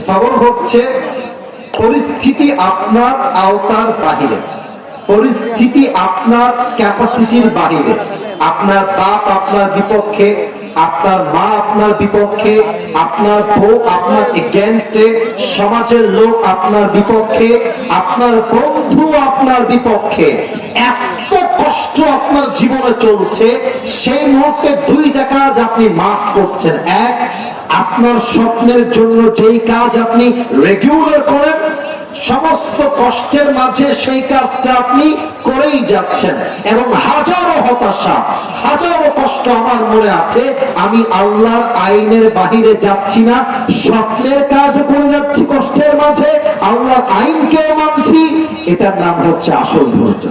সবর হচ্ছে পরিস্থিতি আপনার আওতার বাহিরে, পরিস্থিতি আপনার ক্যাপাসিটির বাহিরে, আপনার বাপ আপনার বিপক্ষে, আপনার মা আপনার বিপক্ষে, আপনার বউ আপনার এগেইনস্টে, সমাজের লোক আপনার বিপক্ষে, আপনার বন্ধু আপনার বিপক্ষে, এত কষ্ট আপনার জীবনে চলছে, সেই মুহূর্তে দুইটা কাজ আপনি মাস্ট করছেন। এক, আপনার স্বপ্নের জন্য যেই কাজ আপনি রেগুলার করেন, সমস্ত কষ্টের মাঝে সেই কাজটা আপনি করেই যাচ্ছেন, এবং হাজারো হতাশা হাজারো কষ্ট আমার মনে আছে, আমি আল্লাহর আইনের বাহিরে যাচ্ছি না, স্বপ্নের কাজও করে যাচ্ছি কষ্টের মাঝে, আল্লাহর আইনকে মানছি। এটার নাম হচ্ছে আসল ধৈর্য।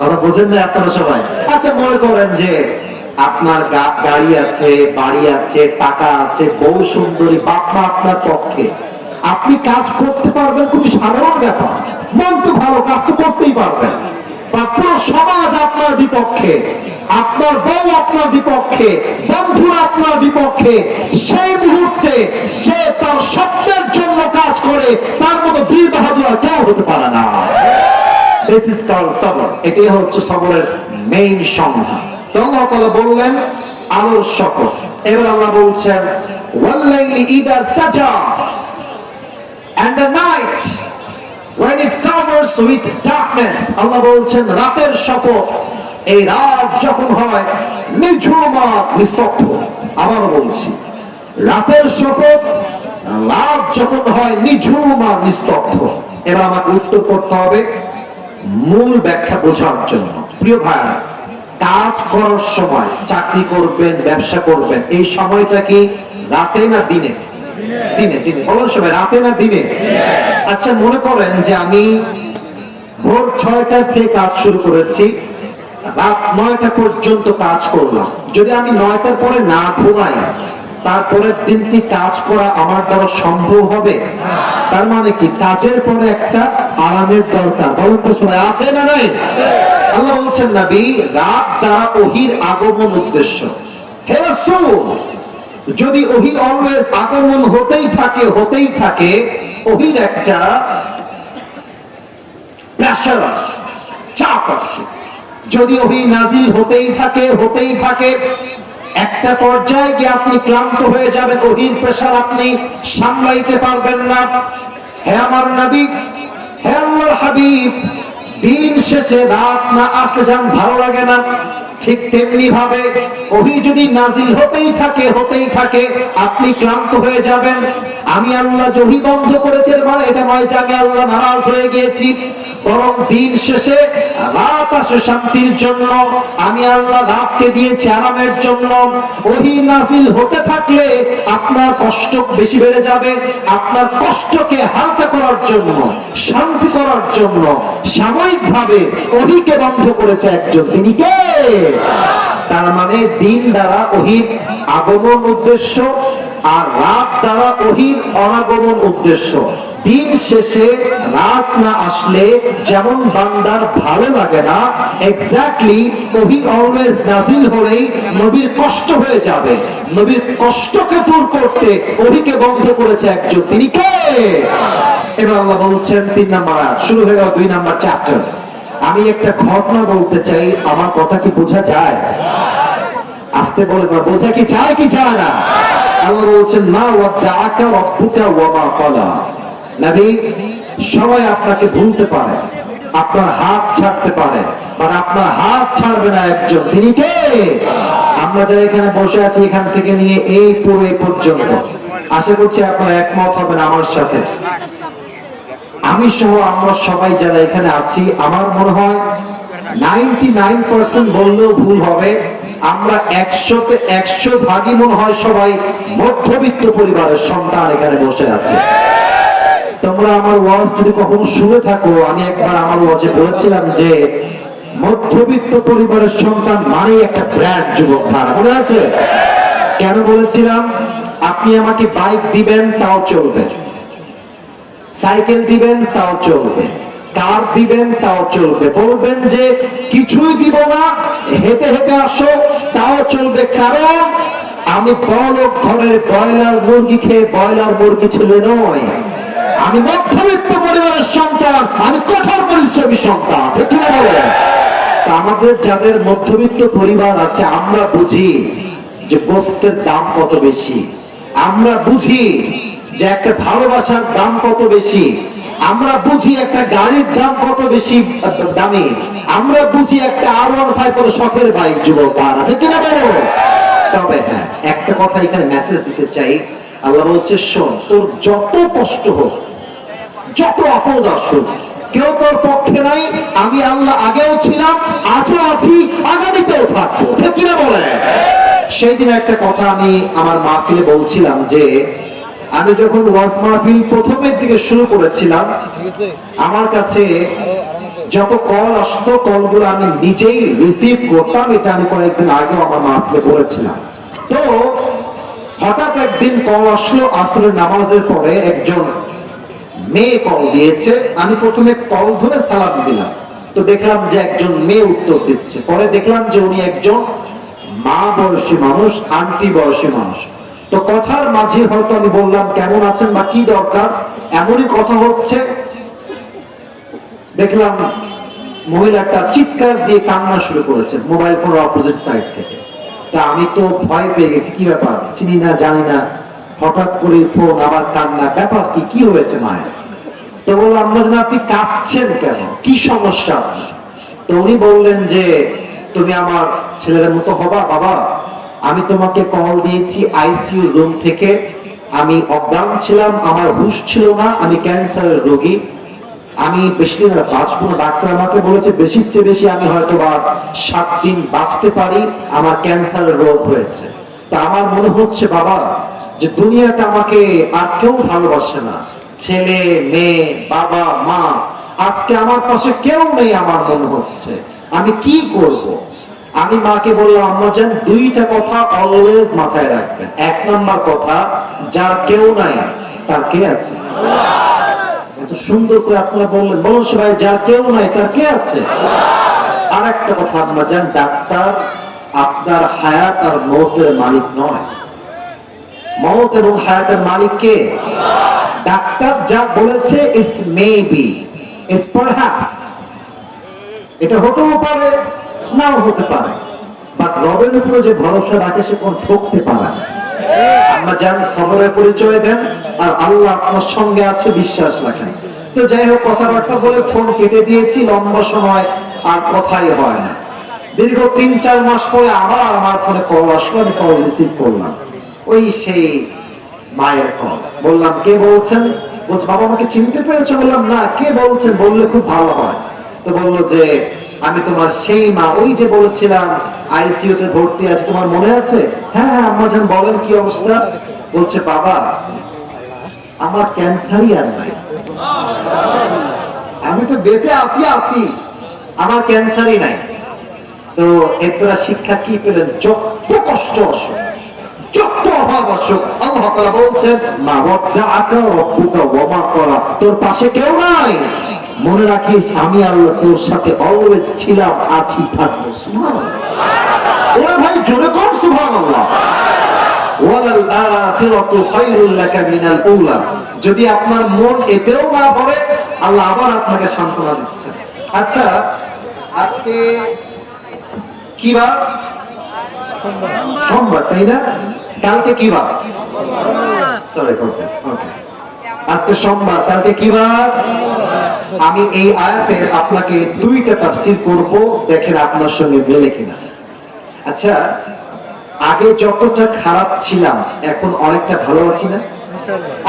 কথা বোঝেন না আপনারা সবাই? আচ্ছা, মনে করেন যে আপনার গাড়ি আছে, বাড়ি আছে, টাকা আছে, বউ সুন্দরী, বাপ মা আপনার পক্ষে, আপনি কাজ করতে পারবেন, খুবই সাধারণ ব্যাপার, মন তো ভালো, কাজ তো করতেই পারবেন। বা পুরো সমাজ আপনার বিপক্ষে, আপনার বউ আপনার বিপক্ষে, বন্ধুরা আপনার বিপক্ষে, সেই মুহূর্তে যে তার স্বপ্নের জন্য কাজ করে, তার মতো বীর বাহাদুর কেউ হতে পারে না। This is called sabr. এটাই হচ্ছে সবরের মেইন সংজ্ঞা। আল্লাহ তাআলা বললেন আলোর শপথ। এবার আল্লাহ বলছেন ওয়াল্লাইলি ইদা সাজা, and the night when it covers with darkness, আল্লাহ বলছেন রাতের শপথ, এই রাত যখন হয় নিঝুম আর নিস্তব্ধ। আবার বলছি, রাতের শপথ, রাত যখন হয় নিঝুম আর নিস্তব্ধ। এবার আমাকে উত্তর করতে হবে মূল ব্যাখ্যা বোঝার জন্য। প্রিয় ভাইরা, কাজ করার সময়, চাকরি করবেন, ব্যবসা করবেন, এই সময়টা কি রাতে না দিনে? দিনে। দিনে বলার সময় রাতে না দিনে? আচ্ছা, মনে করেন যে আমি ভোর 6টা থেকে কাজ শুরু করেছি, রাত 9টা পর্যন্ত কাজ করলাম। যদি আমি 9টার পরে না ঘুমাই, তারপরের দিন কি কাজ করা আমার দ্বারা সম্ভব হবে? তার মানে কি কাজের পরে একটা আরামের দরকার। বলুন তো সবাই, আছে না নাই? আল্লাহ বলছেন নবী, রাত দ্বারা ওহীর আগমন উদ্দেশ্য। হে রাসূল, যদি ওহী অলওয়েজ আগমন হতেই থাকে, ওহীর একটা প্রেসার আছে, চাপ আছে। যদি ওহী নাজিল হতেই থাকে, একটা পর্যায়ে গিয়ে আপনি ক্লান্ত হয়ে যাবেন, ওহীর প্রেসার আপনি সামলাইতে পারবেন না। হে আমার নবী, হে আল্লাহর হাবিব, দিন শেষে রাত না আসলে যেন ভালো লাগে না, ঠিক তেমনি ভাবে ওহী যদি নাজিল হতেই থাকে, আপনি ক্লান্ত হয়ে যাবেন। আমি আল্লাহ ওহী বন্ধ করেছি, মানে এটা নয় যে আমি আল্লাহ নারাজ হয়ে গিয়েছি, বরং দিন শেষে রাত আসে শান্তির জন্য, আমি আল্লাহ রাতকে দিয়েছি আরামের জন্য। ওহী নাজিল হতে থাকলে আপনার কষ্ট বেশি বেড়ে যাবে, আপনার কষ্টকে হালকা করার জন্য, শান্তি করার জন্য সাময়িকভাবে ওহীকে বন্ধ করেছে একজন, তিনি কে? তার মানে দিন দ্বারা ওহীর আগমন উদ্দেশ্য, আর রাত দ্বারা ওহীর অনাগমন উদ্দেশ্য। দিন শেষে রাত না আসলে যেমন বান্দার ভালো লাগে না, এক্স্যাক্টলি ওহী অলওয়েজ নাজিল হলেই নবীর কষ্ট হয়ে যাবে। নবীর কষ্টকে দূর করতে ওহীকে বন্ধ করেছে একজন, তিনি কে? এবার আল্লাহ বলছেন 3 নম্বর আয়াত, শুরু হয়ে গেল 2 নম্বর চ্যাপ্টার। আমি একটা ঘটনা বলতে চাই, আমার কথা কি বোঝা যায়? আস্তে বলে না, বোঝা কি যায় কি যায় না? আল্লাহ বলছেন মা ওয়াদাআকা রাব্বুকা ওয়া মা ক্বালা। নবী, সবাই আপনাকে ভুলতে পারে, আপনার হাত ছাড়তে পারে, বাট আপনার হাত ছাড়বে না একজন, তিনি কে? আমরা যারা এখানে বসে আছি, এখান থেকে নিয়ে এই পুরো এই পর্যন্ত, আশা করছি আপনারা একমত হবেন আমার সাথে। আমি সহ আমরা সবাই যারা এখানে আছি, আমার মনে হয় 99% বললেও ভুল হবে, আমরা 100তে 100 ভাগই মনে হয় সবাই মধ্যবিত্ত পরিবারের সন্তান এখানে বসে আছে। তোমরা আমার ওয়াজ যদি কখনো শুনে থাকো, আমি একবার আমার ওয়াজে বলেছিলাম যে মধ্যবিত্ত পরিবারের সন্তান মানে একটা ব্র্যান্ড যুবক ভাড়া, মনে আছে? কেন বলেছিলাম? আপনি আমাকে বাইক দিবেন তাও চলবে, সাইকেল দিবেন তাও চলবে, কার দিবেন তাও চলবে, বলবেন যে কিছুই দিব না, হেঁটে হেঁটে আসো তাও চলবে, কারণ আমি বড়লোক ঘরের ব্রয়লার মুরগি খেয়ে ব্রয়লার মুরগি ছেলে নয়, আমি মধ্যবিত্ত পরিবারের সন্তান, আমি কঠোর পরিশ্রমী সন্তান, ঠিক না বলে? আমাদের যাদের মধ্যবিত্ত পরিবার আছে, আমরা বুঝি যে গোস্তের দাম কত বেশি, আমরা বুঝি যে একটা ভালোবাসার দাম কত বেশি, আমরা বুঝি একটা গাড়ির দাম কত বেশি দামি, আমরা বুঝি একটা R15 করে শখের বাইক যুবক আছে কিনা বলো? তবে হ্যাঁ, একটা কথা এখানে মেসেজ দিতে চাই। আল্লাহ বলছে, শোন, তোর যত কষ্ট হোক, যত আপদ আসুক, কেউ তোর পক্ষে নাই, আমি আল্লাহ আগেও ছিলাম, আজও আছি, আগামীতেও থাকবো, ঠিক কিনা বলে? সেই দিন একটা কথা আমি আমার মাহফিলে বলছিলাম যে আমি যখন ওয়াজ মাহফিল প্রথমের দিকে শুরু করেছিলাম, আমার কাছে যত কল আসতো, কলগুলো আমি নিজেই রিসিভ করতাম। এটা আমি কয়েকদিন আগেও আমার মাহফিলে বলেছিলাম। তো হঠাৎ একদিন কল আসলো, আসরের নামাজের পরে একজন মেয়ে কল দিয়েছে। আমি প্রথমে কল ধরে সালাম দিলাম, তো দেখলাম যে একজন মেয়ে উত্তর দিচ্ছে। পরে দেখলাম যে উনি একজন মা বয়সী মানুষ, আন্টি বয়সী মানুষ। তো কথার মাঝে হয়তো আমি বললাম কেমন আছেন বা কি দরকার, এমনই কথা হচ্ছে, দেখলাম মহিলাটা চিৎকার দিয়ে কান্না শুরু করেছে মোবাইল ফোনের অপোজিট সাইড থেকে। তা আমি তো ভয় পেয়ে গেছি, কি ব্যাপার, চিনি না জানি না, হঠাৎ করে ফোন, আবার কান্না, ব্যাপার কি, কি হয়েছে মায়ের? তো বললাম, আপনি কাঁদছেন কেন, কি সমস্যা? তো উনি বললেন যে তুমি আমার ছেলের মতো হবা বাবা, আমি তোমাকে কল দিয়েছি আইসিইউ রুম থেকে, আমি অজ্ঞান ছিলাম, আমার হুঁশ ছিল না, আমি ক্যান্সারের রোগী, আমি বেশি দিন বাঁচবো না, ডাক্তার আমাকে বলেছে বেশির চেয়ে বেশি আমি হয়তো বা 7 দিন বাঁচতে পারি, আমার ক্যান্সারের রোগ হয়েছে। তা আমার মনে হচ্ছে বাবা যে দুনিয়াতে আমাকে আর কেউ ভালোবাসে না, ছেলে মেয়ে বাবা মা, আজকে আমার পাশে কেউ নেই, আমার মনে হচ্ছে আমি কি করব? আমি মাকে বললাম, আম্মা জান, দুইটা কথা অলওয়েজ মাথায় রাখবেন। এক নাম্বার কথা, যার কেউ নাই তার কে আছে? এত সুন্দর করে আপনারা বললেন, বলুন সবাই, যার কেউ নাই তার কে আছে? আর একটা কথা আম্মা জান, ডাক্তার আপনার হায়াত আর মৌতের মালিক নয়, মৌত এবং হায়াতের মালিক কে? ডাক্তার যা বলেছে ইটস মেবি, ইটস পারহ্যাপস, এটা হতেও পারে নাও হতে পারে, বাট রবের উপরে যে ভরসা রাখে সে কোন ঠকতে পারে না। আমরা জান সবরের পরিচয় দেন, আর আল্লাহ আপনার সঙ্গে আছে, বিশ্বাস রাখেন। তো যাই হোক, কথাবার্তা বলে ফোন কেটে দিয়েছি, লম্বা সময় আর কথাই হয় না। দীর্ঘ 3-4 মাস পরে আবার আমার ফোনে কল আসলো, আমি কল রিসিভ করলাম, ওই সেই মায়ের কল। বললাম, কে বলছেন? বলছে, বাবা আমাকে চিনতে পেরেছো? বললাম, না, কে বলছেন বললে খুব ভালো হয়। তো বললো যে আমি তোমার সেই মা, ওই যে বলেছিলাম আইসিইউ তে ভর্তি আছে, তোমার মনে আছে? হ্যাঁ হ্যাঁ আম্মা জান বলেন, কি অবস্থা? বলছে, বাবা আমার ক্যান্সারই আর নাই, আমি তো বেঁচে আছি, আমার ক্যান্সারই নাই। তো এরপর শিক্ষা কি পেলেন? যত কষ্ট আসুক, যত অভাব আসুক, আল্লাহ তাআলা বলছেন, মা ওয়াদাআকা রাব্বুকা ওয়া মা ক্বালা, তোর পাশে কেউ নাই, মনে রাখিস আমি আল্লাহ তোর সাথে অলওয়েজ ছিলাম, আছি, থাকবো। সুবহানাল্লাহ। ওরে ভাই, জোরে কর সুবহানাল্লাহ। ওয়ালাল আখিরাতু খায়রুল লাকা মিনাল উলা, যদি আপনার মন এতেও না ভরে, আল্লাহ আবার আপনাকে সান্ত্বনা দিচ্ছেন। আচ্ছা, আজকে কি বার? সোমবার, তাই না? কালকে কি বার? Sorry for this. ওকে, আজকে সোমবার, কালকে কি বার? আমি এই আয়াতের আপনাকে 2টা তাফসীর করব, দেখেন আপনার সঙ্গে মিলে কিনা। আচ্ছা, আগে যতটা খারাপ ছিলাম এখন অনেকটা ভালো আছি না?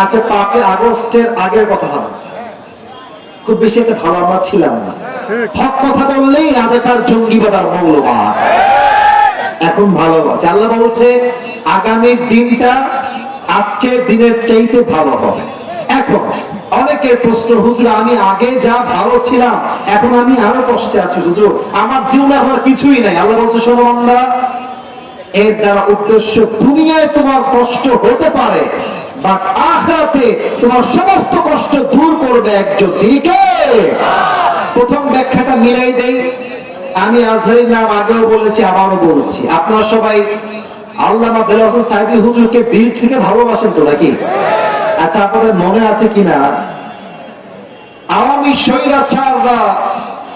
আচ্ছা, 5 আগস্টের আগের কথা ভাবো, খুব বেশি একটা ভালো আমরা ছিলাম না। হক কথা বললেই রাজাকার জঙ্গিবাদ আর মৌলবাদ। এখন ভালো আছে। আল্লাহ বলছে আগামীর দিনটা আজকের দিনের চাইতে ভালো হবে। এখন অনেকের প্রশ্ন, হুজুর আমি আগে যা ভালো ছিলাম এখন আমি আরো কষ্টে আছি, হুজুর আমার জীবনে আমার কিছুই নাই। আল্লাহ বলছে, শোনো বান্দা, এর দ্বারা উদ্দেশ্য দুনিয়ায় তোমার কষ্ট হতে পারে, বাট আখিরাতে তোমার সমস্ত কষ্ট দূর করবে একজন, তিনি কে? প্রথম ব্যাখ্যাটা মিলাই দেই। আমি আজহারীর নাম আগেও বলেছি, আবারও বলছি, আপনারা সবাই আল্লামা দেলোয়ার হোসেন সাঈদী হুজুরকে দিল থেকে ভালোবাসেন তো নাকি? আচ্ছা, আপনাদের মনে আছে কিনা আওয়ামী স্বৈরাচাররা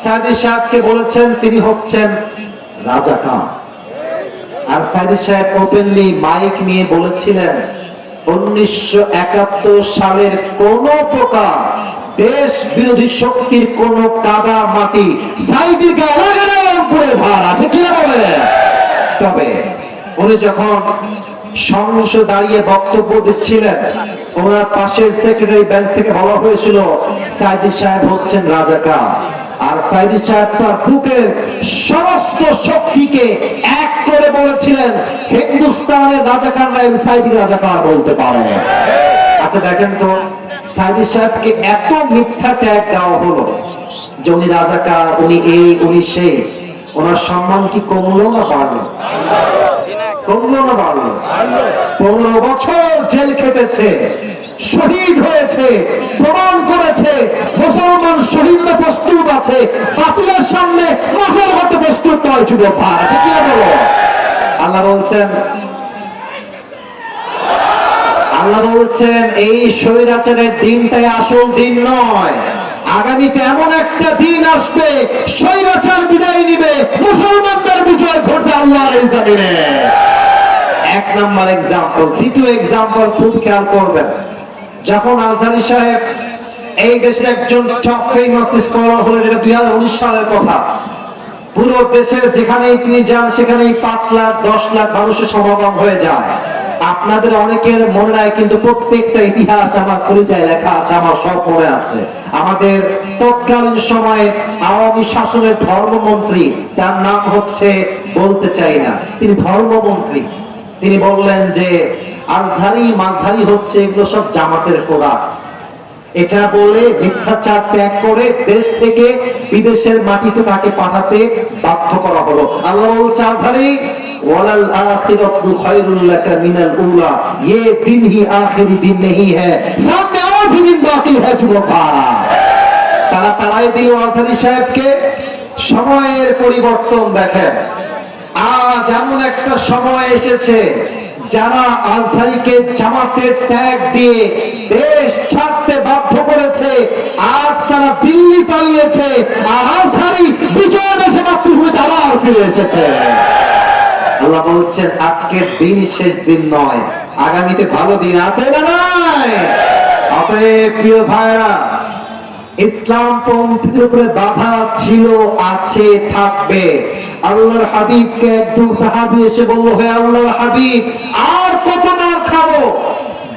সাঈদী সাহেবকে বলেছেন তিনি হচ্ছেন রাজাকার, আর সাঈদী সাহেব ওপেনলি মাইক নিয়ে বলেছিলেন 1971 সালের কোন প্রকার দেশ বিরোধী শক্তির কোন কাদা মাটি সাঈদীর গায়ে লাগে না, রংপুরের ভার আছে কিনা বলে। তবে উনি যখন সংসদে দাঁড়িয়ে বক্তব্য দিচ্ছিলেন, ওনার পাশের সেক্রেটারি বেঞ্চ থেকে বলা হয়েছিল সাঈদী সাহেব হচ্ছেন রাজাকার, আর সাঈদী সাহেব তার বুকের সমস্ত শক্তিকে এক করে বলেছিলেন হিন্দুস্তানের রাজাকাররা সাঈদী রাজাকার বলতে পারে। আচ্ছা দেখেন তো, সাঈদী সাহেবকে এত মিথ্যা ট্যাগ দেওয়া হলো যে উনি রাজাকার, উনি এই, উনি সেই, ওনার সম্মান কি কমলো না বাড়লো? কমলো না বাড়লো? 15 বছর জেল খেটেছে, শহীদ হয়েছে, প্রমাণ করেছে মুসলমান শহীদরা প্রস্তুত আছে, বাতিলের সামনে নজর করতে প্রস্তুত নয়। যুবক ভাই আছে কি বলো? আল্লাহ বলছেন এই স্বৈরাচারের দিনটাই আসল দিন নয়, আগামীতে এমন একটা দিন আসবে স্বৈরাচার বিদায় নিবে, মুসলমানদের বিজয় ঘটবে আল্লাহর এই জমিনে। এক নাম্বার এক্সাম্পল। দ্বিতীয় এক্সাম্পল খুব খেয়াল করবেন, যখন আজহারী সাহেব এই দেশের একজন টপ ফেমাস স্কলার হলেন, এটা 2019 সালের কথা, পুরো দেশের যেখানেই তিনি যান সেখানেই 5 লাখ 10 লাখ মানুষের সমাগম হয়ে যায়। আপনাদের অনেকের মনে নাই, কিন্তু প্রত্যেকটা ইতিহাস আমার পরিচয় লেখা আছে, আমার সব মনে আছে। আমাদের তৎকালীন সময়ে আওয়ামী শাসনের ধর্মমন্ত্রী, তার নাম হচ্ছে, বলতে চাই না, তিনি ধর্মমন্ত্রী, তিনি বললেন যে আজহারি মাঝহারি হচ্ছে এগুলো সব জামাতের প্রোডাক্ট। এটা বলে মিথ্যাচার ত্যাগ করে দেশ থেকে বিদেশের মাটিতে তাকে পাঠাতে বাধ্য করা হলো। আল্লাহ বলছে আজহারি ওয়ালাল আখিরাতু খায়রুল লাকা মিনাল উলা, ये दिन ही आखिरी दिन नहीं है, सामने और भी दिन बाकी है। যুবক ভাইরা, তারা তারাই দিল আজহারি সাহেবকে। সময়ের পরিবর্তন দেখেন, আজ এমন একটা সময় এসেছে যারা আজহারীকে জামাতের ট্যাগ দিয়ে দেশ ছাড়তে বাধ্য করেছে, আজ তারা দিল্লি পালিয়েছে, আর আজহারী বিজয় দেশে মাতৃভূমিতে আবার ফিরে এসেছে। আল্লাহ বলছেন আজকের দিন শেষ দিন নয়, আগামীতে ভালো দিন আছে না নাই? অতএব প্রিয় ভাইরা, ইসলাম পন্থীদের উপরে বাধা ছিল, আছে, থাকবে। আল্লাহর হাবিবকে একজন সাহাবী এসে বলল, হে আল্লাহর হাবিব, আর কত মার খাবো?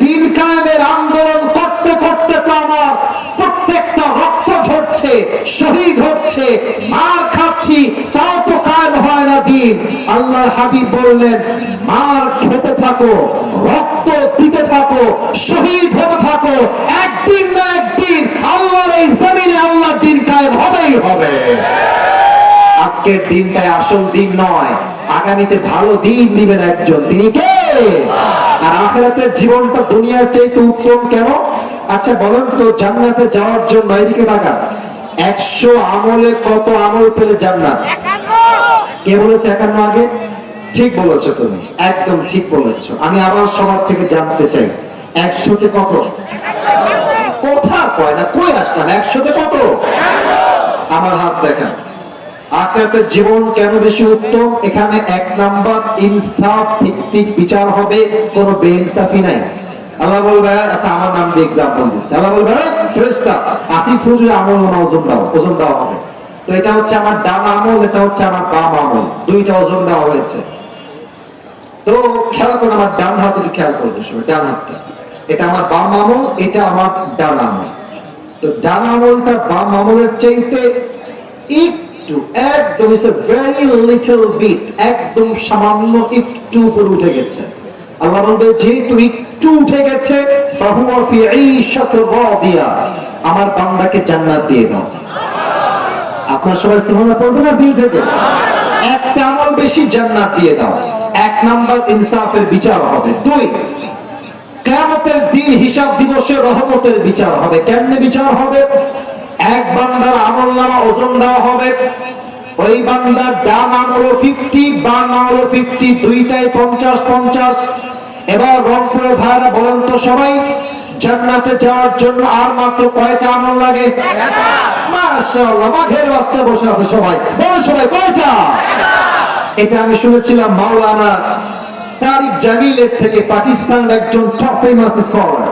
দিন কায়েমের আন্দোলন করতে করতে তো আমার প্রত্যেকটা রক্ত ঝরছে, শহীদ হচ্ছে, মার খাচ্ছি, তাও তো কায়েম হয় না দিন। আল্লাহর হাবিব বললেন, মার খেতে থাকো, রক্ত দিতে থাকো, শহীদ হতে থাকো, একদিন না একদিন আল্লাহর এই জমিনে আল্লাহর দিন কায়েম হবেই হবে। আজকের দিনটাই আসল দিন নয়, আগামীতে ভালো দিন দিবেন একজন, তিনি কে? আর আখিরাতের জীবনটা দুনিয়ার চাইতে উত্তম কেন? আচ্ছা বলেন তো, জান্নাতে যাওয়ার জন্য এদিকে তাকান, 100 আমলে কত আমল পেলে জান্নাত? কে বলেছে 51? আগে ঠিক বলেছো তুমি, একদম ঠিক বলেছো। আমি আবার সবার থেকে জানতে চাই, 100তে কত? কথা কয় না, কই আসলাম? 100তে কত? আমার হাত দেখেন। আখিরাতের জীবন কেন বেশি উত্তম? এখানে 1 নাম্বার, ইনসাফ ভিত্তিক বিচার হবে, কোনো বেইনসাফি নাই। আল্লাহ বলবে, আচ্ছা আমার নাম দিয়ে এক্সাম্পল দিচ্ছি, আল্লাহ বলবে ফেরেশতা আসিফ হুজুরের আমল নামা ওজন দেওয়া হবে। তো এটা হচ্ছে আমার ডান আমল, এটা হচ্ছে আমার বাম আমল, দুইটা ওজন দেওয়া হয়েছে। তো খেয়াল করুন, আমার ডান হাতে খেয়াল করবে, ডান হাতটা, এটা আমার বাম আমল, এটা আমার ডান আমল। তো ডান আমলটা বাম আমলের চাইতে একটু, একদম ভেরি লিটল বিট, একদম সামান্য একটু উপরে উঠে গেছে। আল্লাহ বলবে, যেহেতু একটু উঠে গেছে, ফাহুয়া ফি ঈশাতির রাদিয়া, আমার বান্দাকে জান্নাত দিয়ে দাও। আপনার সবাই সুবহানাল্লাহ পড়বেন না দিল থেকে? একটা আমল বেশি, জান্নাত দিয়ে দাও। 1 নাম্বার ইনসাফের বিচার হবে। 2, কিয়ামতের দিন হিসাব দিবসে রহমতের বিচার হবে। কেমনে বিচার হবে? এক বান্দার আমলনামা ওজন দেওয়া হবে, ওই বান্দার ডান আঙুলে 50, বাম আঙুলে 50, দুইটাই 50-50। এবার রংপুরের ভাইরা বলেন তো সবাই, জান্নাতে যাওয়ার জন্য আর মাত্র কয়টা আমল লাগে? মাশাআল্লাহ, মাঘের বাচ্চা বসে আছে সবাই, বলো সবাই কয়টা? এটা আমি শুনেছিলাম মাওলানা তারিক জামিলের থেকে, পাকিস্তানের একজন টপ ফেমাস স্কলার।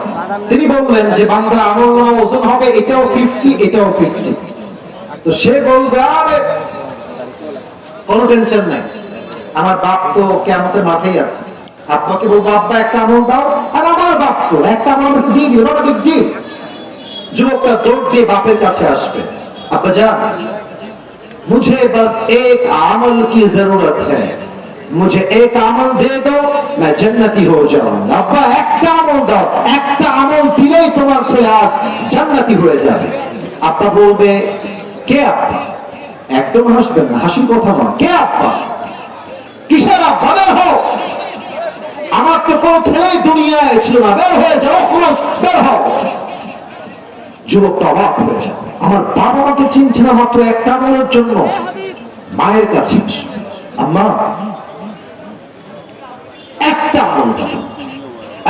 তিনি বললেন যে বান্দার আমলনামা ওজন হবে এটাও 50, এটাও 50। তো সে বলবে আরে কোনো টেনশন নাই, আমার বাপ তো কিয়ামতের মাঠেই আছে। আপনাকে বলবো আব্বা একটা আমল দাও, আর আমার বাপ তো একটা আমল আমাকে দিয়ে দিও, নট বিগ ডিল। যুবকটা দৌড় দিয়ে বাপের কাছে আসবে, আব্বা জান मुझे बस एक अमल की जरूरत है, मुझे एक अमल दे दो, मैं जन्नती हो जाऊंगा। अब्बा একটা আমল দাও, একটা আমল দিলেই তোমার ছেলে আজ জান্নাতি হয়ে যাবে। আব্বা বলবে কে আব্বা? একদম হাসবেন না, হাসির কথা নয়। কে আব্বা? কিসের আব্বা? বের হও, আমার তো কোনো ছেলেই দুনিয়ায় ছিল না, বের হয়ে যাও, খরচ বের হও। যুবকটা অবাক হয়ে যায়, আমার বাবা আমাকে চিনছে না মাত্র একটা আমলের জন্য। মায়ের কাছে আম্মা একটা আমল দাও,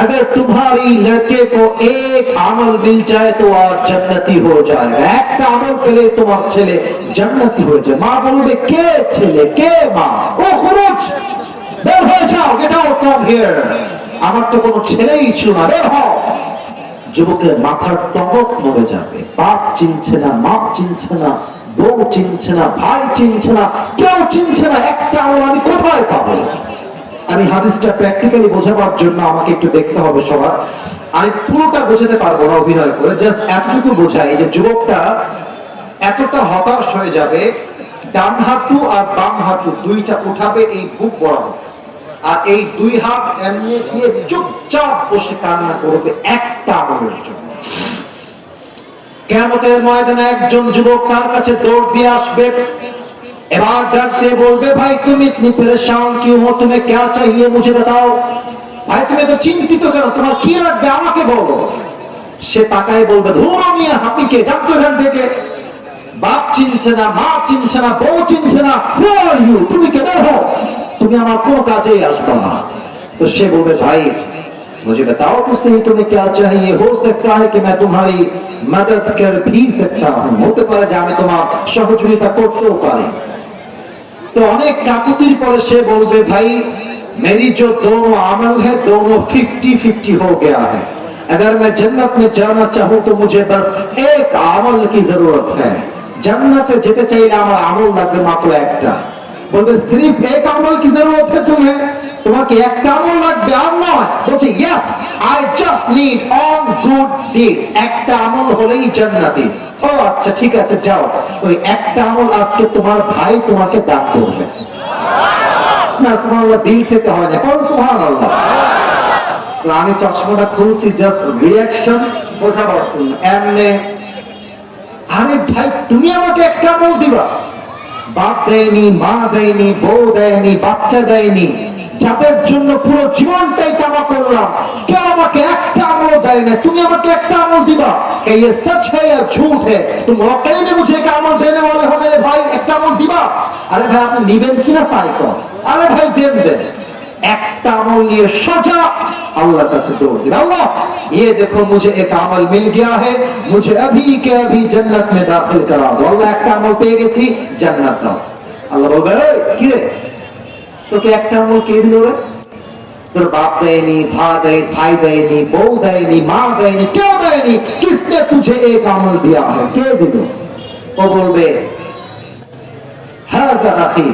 अगर तुम्हारी लड़के को एक अमल मिल जाए तो आज जन्नती हो जाएगा। একটা আমল পেলে তোমার ছেলে জান্নাতি হয়ে যায়। মা বলবে কে ছেলে, কে মা? ও খরচ, বের হয়ে যাও, গেট আউট ফ্রম হিয়ার। আমার তো কোনো ছেলেই ছিল না, বের হও। যুবকের মাথার টনক নড়ে যাবে। বাপ চিনছে না, মা চিনছে না, বউ চিনছে না, ভাই চিনছে না, কেউ চিনছে না। একটা আমল আমি কোথায় পাবো? আমি হাদিসটা প্র্যাকটিক্যালি বোঝাবার জন্য আমাকে একটু দেখতে হবে সবার। আমি পুরোটা বোঝাতে পারবো না অভিনয় করে, জাস্ট এতটুকু বোঝাই যে যুবকটা এতটা হতাশ হয়ে যাবে, ডান হাঁটু আর বাম হাঁটু দুইটা উঠাবে এই বুক বরাবর, আর এই দুই হাত এমনি দিয়ে চুপচাপ বসে কান্না করবে একটা আমলের জন্য। কিয়ামতের ময়দানে একজন যুবক তার কাছে দৌড় দিয়ে আসবে, এবার ডাক দিয়ে বলবে ভাই তুমি ইতনি পরেশান क्यों हो, तुम्हें क्या चाहिए मुझे बताओ। ভাই তুমি তো চিন্তিত কেন, তোমার কি লাগবে আমাকে বলো। সে তাকায় বলবে ধুর মিয়া, আপনি কে? জানতো এখান থেকে। বাপ চিনছে না, মা চিনছে না, বউ চিনছে না, who are you? তুমি কে? বের হও, তুমি আমার কোনো কাজেই আসবে না। তো সে বলবে ভাই मुझे बताओ तो सही तुम्हें क्या चाहिए, हो सकता है कि मैं तुम्हारी मदद कर भी सकता हूं, হতে পারে যে আমি তোমার সহযোগিতা করতেও পারি। तो अनेक काकुतिर पर से बोलबे भाई मेरी जो दोनों अमल है दोनों 50-50 हो गया है, अगर मैं जन्नत में जाना चाहूं तो मुझे बस एक अमल की जरूरत है। जन्नते जेते चाइले आमार अमल लागबे मात्र एकटा। बोलबे सिर्फ एक अमल की जरूरत है तुम्हें, তোমাকে একটা আমল লাগবে আর নয়। বলছে yes I just need on good deeds, একটা আমল হলেই জান্নাতি। ও আচ্ছা ঠিক আছে যাও, ওই একটা আমল আজকে তোমার ভাই তোমাকে দান করবে। না সুবহানাল্লাহ, দিল থেকে হয় না, কোন সুবহানাল্লাহ। আমি চশমাটা খুলছি জাস্ট রিঅ্যাকশন বোঝাবার জন্য। এমনে আরে ভাই তুমি আমাকে একটা আমল দিবা, বাপ দেয়নি, মা দেয়নি, বউ দেয়নি, বাচ্চা দেয়নি, যাদের জন্য পুরো জীবনটাই কামা করলাম, কেউ আমাকে একটা আমল দেয় না, তুমি আমাকে একটা আমল দিবা। क्या ये सच है या झूठ है? तुम वाकई में मुझे एक আমল देने वाले हो मेरे भाई, একটা আমল দিবা? আরে ভাই আপনি নিবেন কিনা তাই কর। আরে ভাই দেন দেন। একটা আমল নিয়ে সোজা আল্লাহর কাছে দৌড় দিন, আল্লাহ ये देखो मुझे एक अमल मिल गया है, मुझे अभी के अभी जन्नत में दाखिल करा दो। আল্লাহ একটা আমল পেয়ে গেছি, জান্নাত দাও। আল্লাহ বলবে এই কি রে, তোকে একটা আমল কে দিল রে? তোর বাপ দেয়নি, ভাই দেয়নি, বউ দেয়নি, মা দেয়নি, কেউ দেয়নি, किसने तुझे एक अमल दिया है? কে দিল? ও বলবে हादा अखी,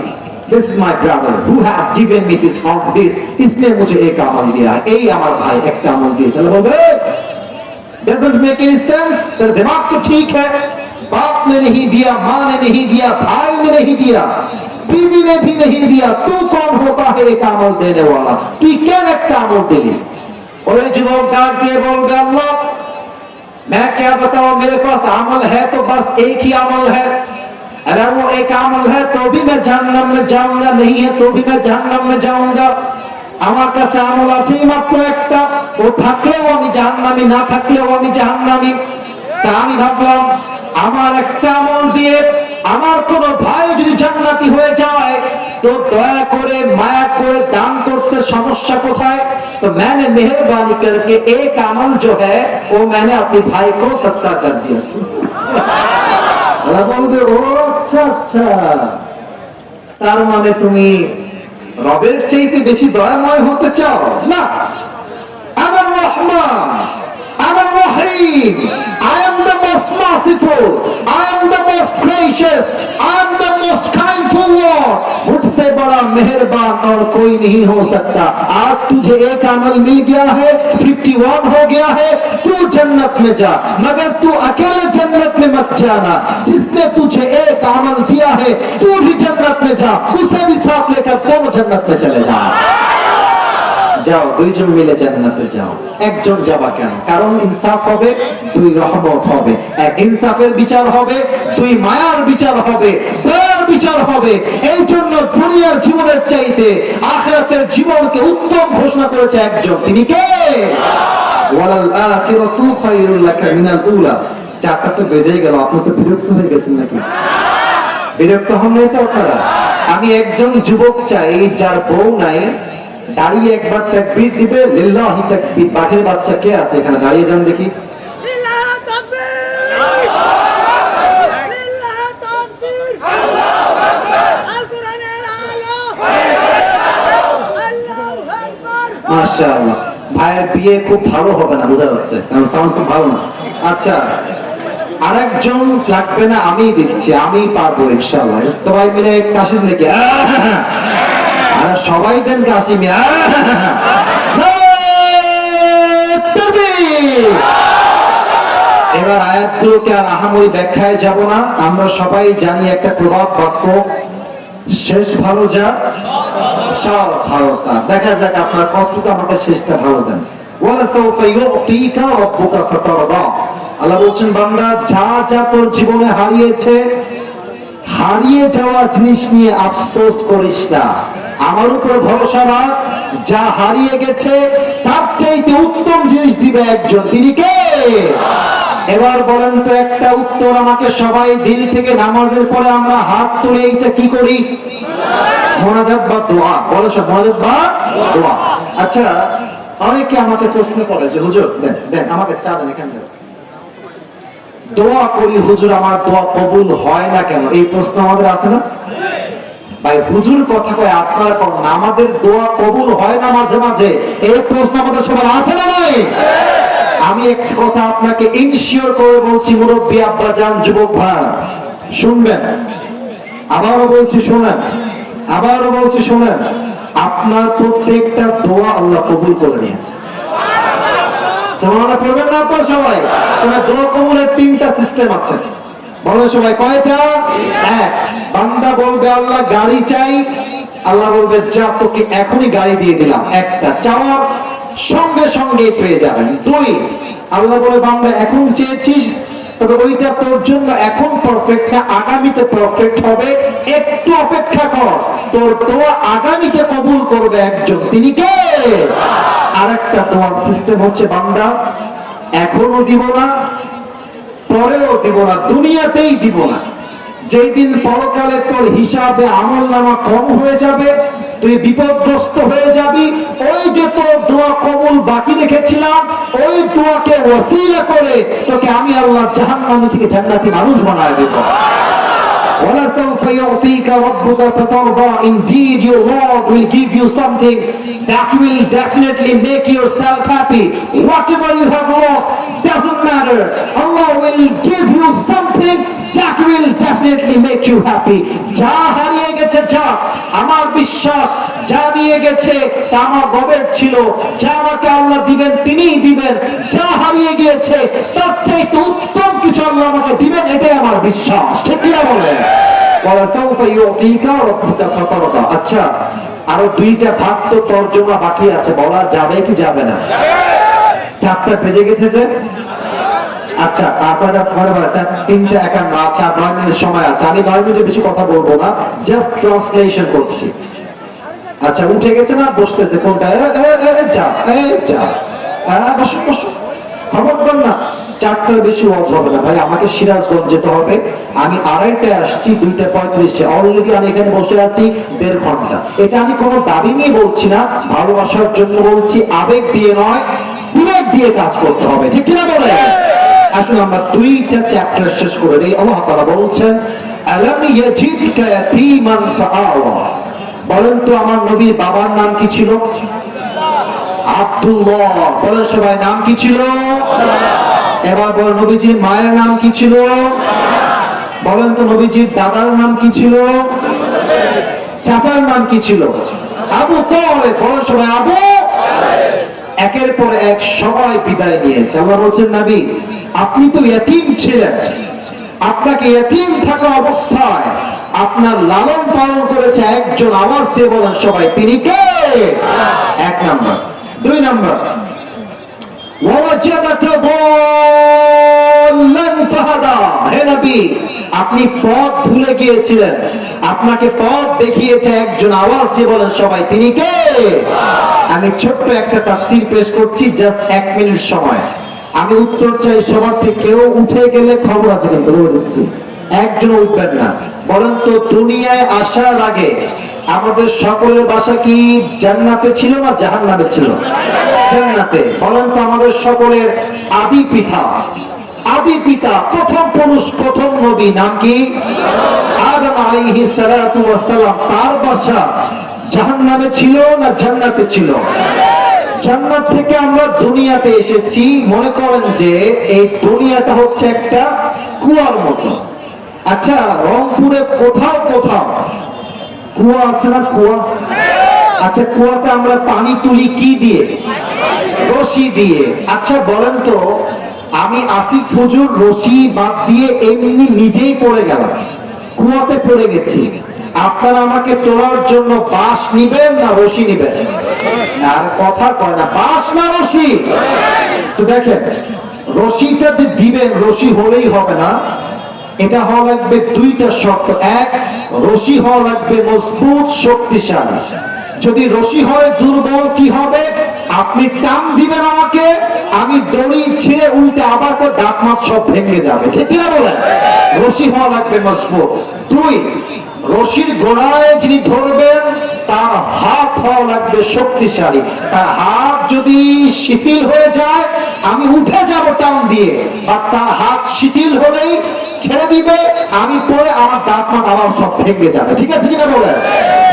this is my brother who has given me this all this, इसने मुझे एक अमल दिया है, এই আমার ভাই একটা আমল দিয়েছে। আল্লাহ বলবে doesn't make any sense, तेरा दिमाग तो ठीक है, बाप ने नहीं दिया, माँ ने नहीं दिया, भाई ने नहीं दिया, बीवी ने भी नहीं दिया, तू कौन होता है एक अमल देने वाला? तू क्या একটা আমল দিলি? और যুবক ডাক দিয়ে বলবে अल्लाह मैं क्या बताऊं, मेरे पास अमल है तो बस एक ही अमल है, अगर वो एक अमल है तो भी मैं जहन्नम में जाऊंगा, नहीं है तो भी मैं जहन्नम में जाऊंगा। আমার কাছে আমল আছে মাত্র একটা, ও থাকলেও আমি জাহান্নামী, না থাকলেও আমি জাহান্নামী। তা আমি ভাবলাম আমার একটা আমল দিয়ে আমার কোন ভাই যদি জান্নাতি হয়ে যায় তো দয়া করে মায়া করে দান করতে সমস্যা কোথায়? तो मैंने मेहरबानी करके एक अमल जो है वो मैंने अपने भाई को सदका कर दिया। আল্লাহ বলবে ও আচ্ছা আচ্ছা, তার মানে তুমি রবের চাইতে বেশি দয়াময় হতে চাও না? আমার রহমান, আমার রহিম, I am the most merciful, I am the most gracious, I am the most kindful Lord, मुझसे बड़ा मेहरबान और कोई नहीं हो सकता। आज तुझे एक अमल मिल गया है, 51 हो गया है, तू जन्नत में जा, मगर तू अकेले जन्नत में मत जाना। जिसने तुझे एक अमल दिया है तू भी जन्नत में जा, उसे भी साथ लेकर दोनों जन्नत में चले जा। যাও, দুইজন মিলে জান্নাতে যাও। একজন যাবা কেন? কারণ ইনসাফ হবে, দুই রহমত হবে। এক ইনসাফের বিচার হবে, দুই মায়ার বিচার হবে, দয়ার বিচার হবে। এই জন্য দুনিয়ার জীবনের চাইতে আখিরাতের জীবনকে উত্তম ঘোষণা করেছে একজন, তিনি কে? ওয়ালাল আখিরাতু খায়রুল লাকা মিনাল উলা। চারটা তো বেজেই গেল, আপনি তো বিরক্ত হয়ে গেছেন নাকি? বিরক্ত হন নাই তো আপনারা? আমি একজন যুবক চাই যার বউ নাই, দাঁড়িয়ে একবার তাকবীর দিবে, লিল্লাহি তাকবীর। বাঘের বাচ্চা কে আছে এখানে? দাঁড়িয়ে যান দেখি। লিল্লাহি তাকবীর, লিল্লাহি তাকবীর, আল্লাহু আকবার, আল কোরআনের আলো, আল্লাহু আকবার। মাশাআল্লাহ, ভাইয়ের বিয়ে খুব ভালো হবে না বোঝা যাচ্ছে, কারণ সাউন্ড খুব ভালো না। আচ্ছা, আরেকজন লাগবে না, আমি দিচ্ছি, আমি পারবো ইনশাআল্লাহ। সবাই মিলে কাশির লেগে আর সবাই দেন কাশিমে। এবার আয়াতগুলোকে আর আহামরি ব্যাখ্যায় যাব না, আমরা সবাই জানি একটা প্রবাদ বাক্য, শেষ ভালো যা সব ভালো তা। দেখা যাক আপনার কতটুকু আমাকে শেষটা ভালো দেন। আল্লাহ বলছেন, বান্দা যা যা তোর জীবনে হারিয়েছে, হারিয়ে যাওয়া জিনিস নিয়ে আফসোস করিস না, আমার উপর ভরসা রাখ। যা হারিয়ে গেছে তার চাইতে উত্তম জিনিস দিবে একজন, তিনি কে? এবার বলেন তো একটা উত্তর আমাকে সবাই দিল থেকে। নামাজের পরে আমরা হাত তুলে এইটা কি করি? মোনাজাত বা দোয়া। বলো সব, মোনাজাত বা দোয়া। আচ্ছা, অনেকে আমাকে প্রশ্ন করে যে হুজুর দেন দেন আমাকে চা দেন, এখানে দোয়া করি হুজুর, আমার দোয়া কবুল হয় না কেন? এই প্রশ্ন আমাদের আছে না ভাই? হুজুর কথা কয়, আপনারা কোন না, আমাদের দোয়া কবুল হয় না মাঝে মাঝে, এই প্রশ্ন আমাদের সবার আছে না ভাই? আমি একটা কথা আপনাকে ইনশিওর করে বলছি, মুরব্বী আব্বাজান, যুবক ভাই শুনবেন, আবারও বলছি শোনেন, আবারও বলছি শোনেন, আপনার প্রত্যেকটা দোয়া আল্লাহ কবুল করে নিয়েছে। সুবহানাল্লাহ করবেন না আপনারা সবাই? তবে দোয়া কবুলের তিনটা সিস্টেম আছে। বলো সবাই, কয়টা? এক, বান্দা বলবে আল্লাহ গাড়ি চাই, আল্লাহ বলবে যা তোকে এখনই গাড়ি দিয়ে দিলাম, একটা চাওয়ার সঙ্গে সঙ্গে পেয়ে যাবেন। দুই, আল্লাহ বলে বান্দা এখন চেয়েছিস, তবে ওইটা তোর জন্য এখন পারফেক্ট না, আগামীতে পারফেক্ট হবে, একটু অপেক্ষা কর, তোর দোয়া আগামীতে কবুল করবে একজন, তিনি কে? আরেকটা দোয়ার সিস্টেম হচ্ছে, বান্দা এখনো দিব না, পরেও দিব না, দুনিয়াতেই দিব না। যেই দিন পরকালে তোর হিসাবে আমলনামা কম হয়ে যাবে, তুই বিপদগ্রস্ত হয়ে যাবি, ওই যে তোর দোয়া কবুল বাকি রেখেছিলাম, ওই দোয়াকে ওসিলা করে তোকে আমি আল্লাহ জাহান্নাম থেকে জান্নাতি মানুষ বানায় দেব। وَلَسَوْفَ يُعْطِيكَ رَبُّكَ فَتَرْضَى. Indeed, your Lord will give you something that will definitely make yourself happy. Whatever you have lost doesn't matter. Allah will give you something that will definitely make you happy. যা হারিয়ে গেছে যা, আমার বিশ্বাস যা নিয়ে গেছে তা আমার রবের ছিল, যা আমাকে আল্লাহ দিবেন তিনিই দিবেন। যা হারিয়ে গিয়েছে তার চাইতে উত্তম কিছু আল্লাহ আমাকে দিবেন, এটাই আমার বিশ্বাস। ঠিক কিনা বলেন? আচ্ছা, আরো দুইটা ভাগ তো তর্জমা বাকি আছে, বলা যাবে কি যাবে না? চারটা বেজে গেছে। আচ্ছা, আপনারা তিনটা একা না, 9 মিনিট সময় আছে, আমি 9 মিনিটের বেশি কথা বলবো না, জাস্ট ট্রান্সলেশন করছি। আচ্ছা উঠে গেছে না বসতেছে কোনটা? যা যা, বসো বসো, খবরদার না, 4টার বেশি ওয়াজ হবে না ভাই, আমাকে সিরাজগঞ্জ যেতে হবে, আমি 2:30টায় আসছি, 2:35 অলরেডি আমি এখানে বসে আছি 1.5 ঘন্টা। এটা আমি কোনো দাবি নিয়ে বলছি না, ভালোবাসার জন্য বলছি, আবেগ দিয়ে নয়, বিবেক দিয়ে কাজ করতে হবে, ঠিক কিনা বলে? আসুন আমরা 2টা চ্যাপ্টার শেষ করে দিই। আল্লাহ তাআলা বলছেন আলাম ইয়াজিদকা ইয়াতীমান ফাআওয়া। বলেন তো আমার নবীর বাবার নাম কি ছিল? আব্দুল্লাহ। বলেন সবাই, নাম কি ছিল? এবার বলেন নবীজির মায়ের নাম কি ছিল? বলেন তো নবীজির দাদার নাম কি ছিল? চাচার নাম কি ছিল? আবু তালেব। বলেন সবাই, আবু। একের পর এক সবাই বিদায় নিয়েছে। আল্লাহ বলছেন নবী আপনি তো ইয়তীম ছিলেন, আপনাকে ইয়তীম থাকা অবস্থায় আপনার লালন পালন করেছে একজন। আওয়াজ দিয়ে বলেন সবাই, তিনি কে? 1 নাম্বার। 2 নাম্বার, ওয়াজাদাকা দাল্লান ফাহাদা। হে নবী আপনি পথ ভুলে গিয়েছিলেন, আপনাকে পথ দেখিয়েছে একজন। আওয়াজ দিয়ে বলেন সবাই, তিনি কে? আমি ছোট্ট একটা তাফসীর পেশ করছি, জাস্ট 1 মিনিট সময়। আমি উত্তর চাই সবার থেকে। কেউ উঠে গেলে খবর আছে কিন্তু বলে দিচ্ছি, একজন উঠবেন না। বলেন তো দুনিয়ায় আসার আগে আমাদের সকলের বাসা কি জান্নাতে ছিল না জাহান্নামে ছিল? জান্নাতে। বলেন তো আমাদের সকলের আদি পিতা প্রথম পুরুষ প্রথম নবী নাম কি? আদম আলাইহিস সালাতু ওয়াস সালাম। তার বাসা জাহান্নামে ছিল না জান্নাতে ছিল? জান্নাত থেকে আমরা দুনিয়াতে এসেছি। মনে করেন যে এই দুনিয়াটা হচ্ছে একটা কুয়ার মতো। আচ্ছা রংপুরে কোথাও কোথাও কুয়া আছে না? কুয়া। আচ্ছা কুয়াতে আমরা পানি তুলি কি দিয়ে? রশি দিয়ে। আচ্ছা বলেন তো আমি আসিফ হুজুর রশি বাদ দিয়ে এমনি নিজেই পড়ে গেলাম, কুয়াতে পড়ে গেছি, আপনারা আমাকে তোলার জন্য বাঁশ নিবেন না রশি নিবেন? আর কথা কয় না, বাঁশ না রশি? তো দেখেন রশিটা যে দিবেন, রশি হলেই হবে না, এটা হওয়া লাগবে 2টা শর্ত। 1, রশি হওয়া লাগবে মজবুত শক্তিশালী। যদি রশি হয় দুর্বল কি হবে? আপনি টান দিবেন আমাকে, আমি দড়ি ছিঁড়ে উল্টে আবার করে দাঁত মাত সব ভেঙে যাবে, ঠিক কিনা বলেন? রশি হওয়া লাগবে মজবুত। 2, রশির গোড়ায় যিনি ধরবেন তার হাত হওয়া লাগবে শক্তিশালী। তার হাত যদি শিথিল হয়ে যায় আমি উঠে যাব টান দিয়ে, আর তার হাত শিথিল হলেই ছেড়ে দিবে, আমি পরে আমার দাঁত মাত আবার সব ভেঙে যাবে, ঠিক আছে কিনা বলেন?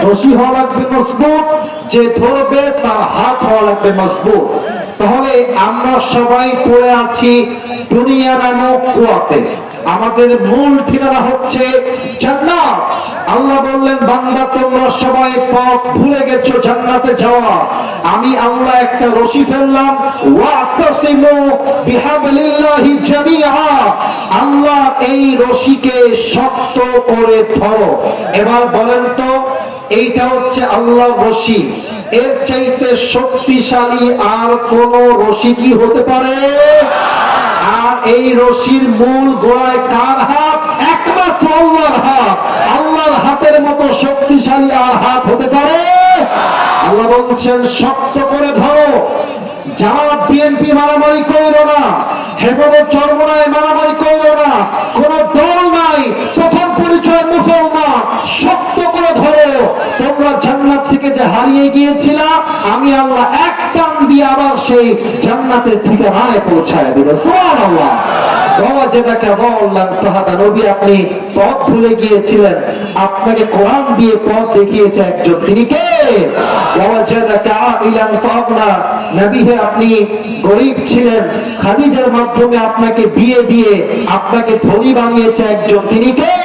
রশি হওয়া লাগবে মজবুত, যে ধরবে তার হাত হওয়া লাগবে মজবুত। তাহলে আমরা সবাই পড়ে আছি দুনিয়া নামক কুয়াতে। আমাদের মূল ঠিকানা হচ্ছে জান্নাত। আল্লাহ বললেন বান্দা তোমরা সবাই পথ ভুলে গেছো জান্নাতে যাওয়া, আমি আল্লাহ একটা রশি ফেললাম, ওয়াতাসিমু বিহাবলিল্লাহি জামিআ। আল্লাহ এই রশিকে শক্ত করে ধরো। এবার বলেন তো এইটা হচ্ছে আল্লাহর রশি, এর চাইতে শক্তিশালী আর কোন রশি কি হতে পারে? আর এই রশির মূল গোড়ায় কার হাত? একমাত্র আল্লাহর হাত। আল্লাহর হাতের মতো শক্তিশালী আর হাত হতে পারে? আল্লাহ বলছেন শক্ত করে ধরো। জামাত বিএনপি মারামারি করো না, হেফাজত চরমনায় মারামারি করো না, কোন দল নাই, প্রথম পরিচয় মুসলমান। শক্ত করে ধরো। তোমরা জান্নাত থেকে যে হারিয়ে গিয়েছিলা আমি আল্লাহ এক টান দিয়ে আবার সেই জান্নাতের ঠিকানায় পৌঁছায় দিল। সুবহানাল্লাহ। নবী আপনি পথ ভুলে গিয়েছিলেন, আপনাকে কোরআন দিয়ে পথ দেখিয়েছে একজন, তিনি কে? নবী হে আপনি গরিব ছিলেন, খাদিজার মাধ্যমে আপনাকে বিয়ে দিয়ে আপনাকে ধনী বানিয়েছে একজন, তিনি কে?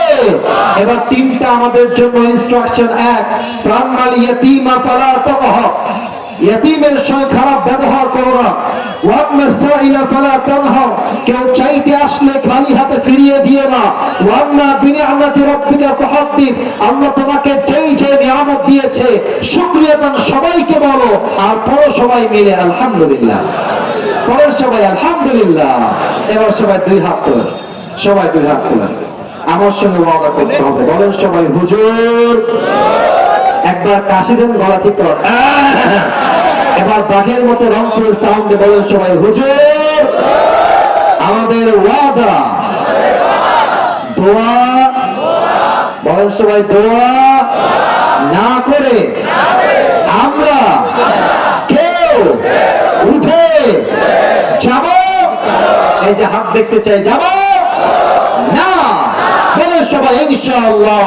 এবার 3টা আমাদের জন্য ইনস্ট্রাকশন। 1, ফামাল ইয়াতীমা ফালা তাকহার, ইয়াতীমের সঙ্গে খারাপ ব্যবহার করো না। ওয়াম্মা সাইলা ফালা তানহার, কেউ চাইতে আসলে খালি হাতে ফিরিয়ে দিও না। ওয়াম্মা বিনিআমাতি রাব্বিকা ফাহাদ্দিস, আল্লাহ তোমাকে যেই যে নিয়ামত দিয়েছে শুকরিয়া দান সবাইকে বলো। আর পড়ো সবাই মিলে আলহামদুলিল্লাহ। পড়ো সবাই আলহামদুলিল্লাহ। এবার সবাই 2 হাত তোলেন, সবাই 2 হাত তোলেন। আমার সঙ্গে ওয়াদা করতে হবে। বলেন সবাই হুজুর একবার কাশি দেন, গলা ঠিক কর। এবার বাঘের মতো রংপুরের সাউন্ডে বলেন সবাই, হুজুর আমাদের ওয়াদা, দোয়া, বলেন সবাই, দোয়া না করে আমরা কেউ উঠে যাব, এই যে হাত দেখতে চাই, যাব না, বলেন সবাই ইনশাআল্লাহ।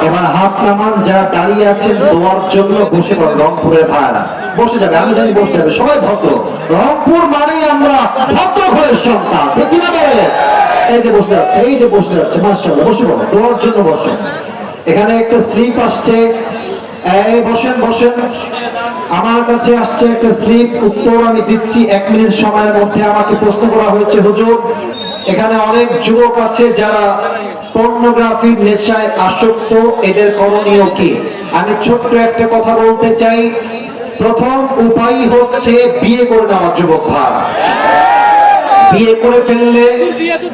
এবার হাত নামান, যারা দাঁড়িয়ে আছেন দোয়ার জন্য বসে পড়েন। রংপুরের ভাইরা বসে যাবে, আমি জানি বসে যাবে, সবাই ভদ্র। রংপুর মানেই আমরা ভদ্র ঘরের সন্তান, ঠিক না বলে? এই যে বসে যাচ্ছে, এই যে বসে যাচ্ছে, মাশাআল্লাহ, বসে পড়ো, দোয়ার জন্য বসে। এখানে একটা স্লিপ আসছে, এই বসেন বসেন, আমার কাছে আসছে একটা স্লিপ, উত্তর আমি দিচ্ছি 1 মিনিট সময়ের মধ্যে। আমাকে প্রশ্ন করা হয়েছে, হুজুর এখানে অনেক যুবক আছে যারা পর্নোগ্রাফির নেশায় আসক্ত, এদের করণীয় কি? আমি ছোট্ট একটা কথা বলতে চাই। প্রথম উপায় হচ্ছে বিয়ে করে নেওয়া যুবক ভাই। বিয়ে করে ফেললে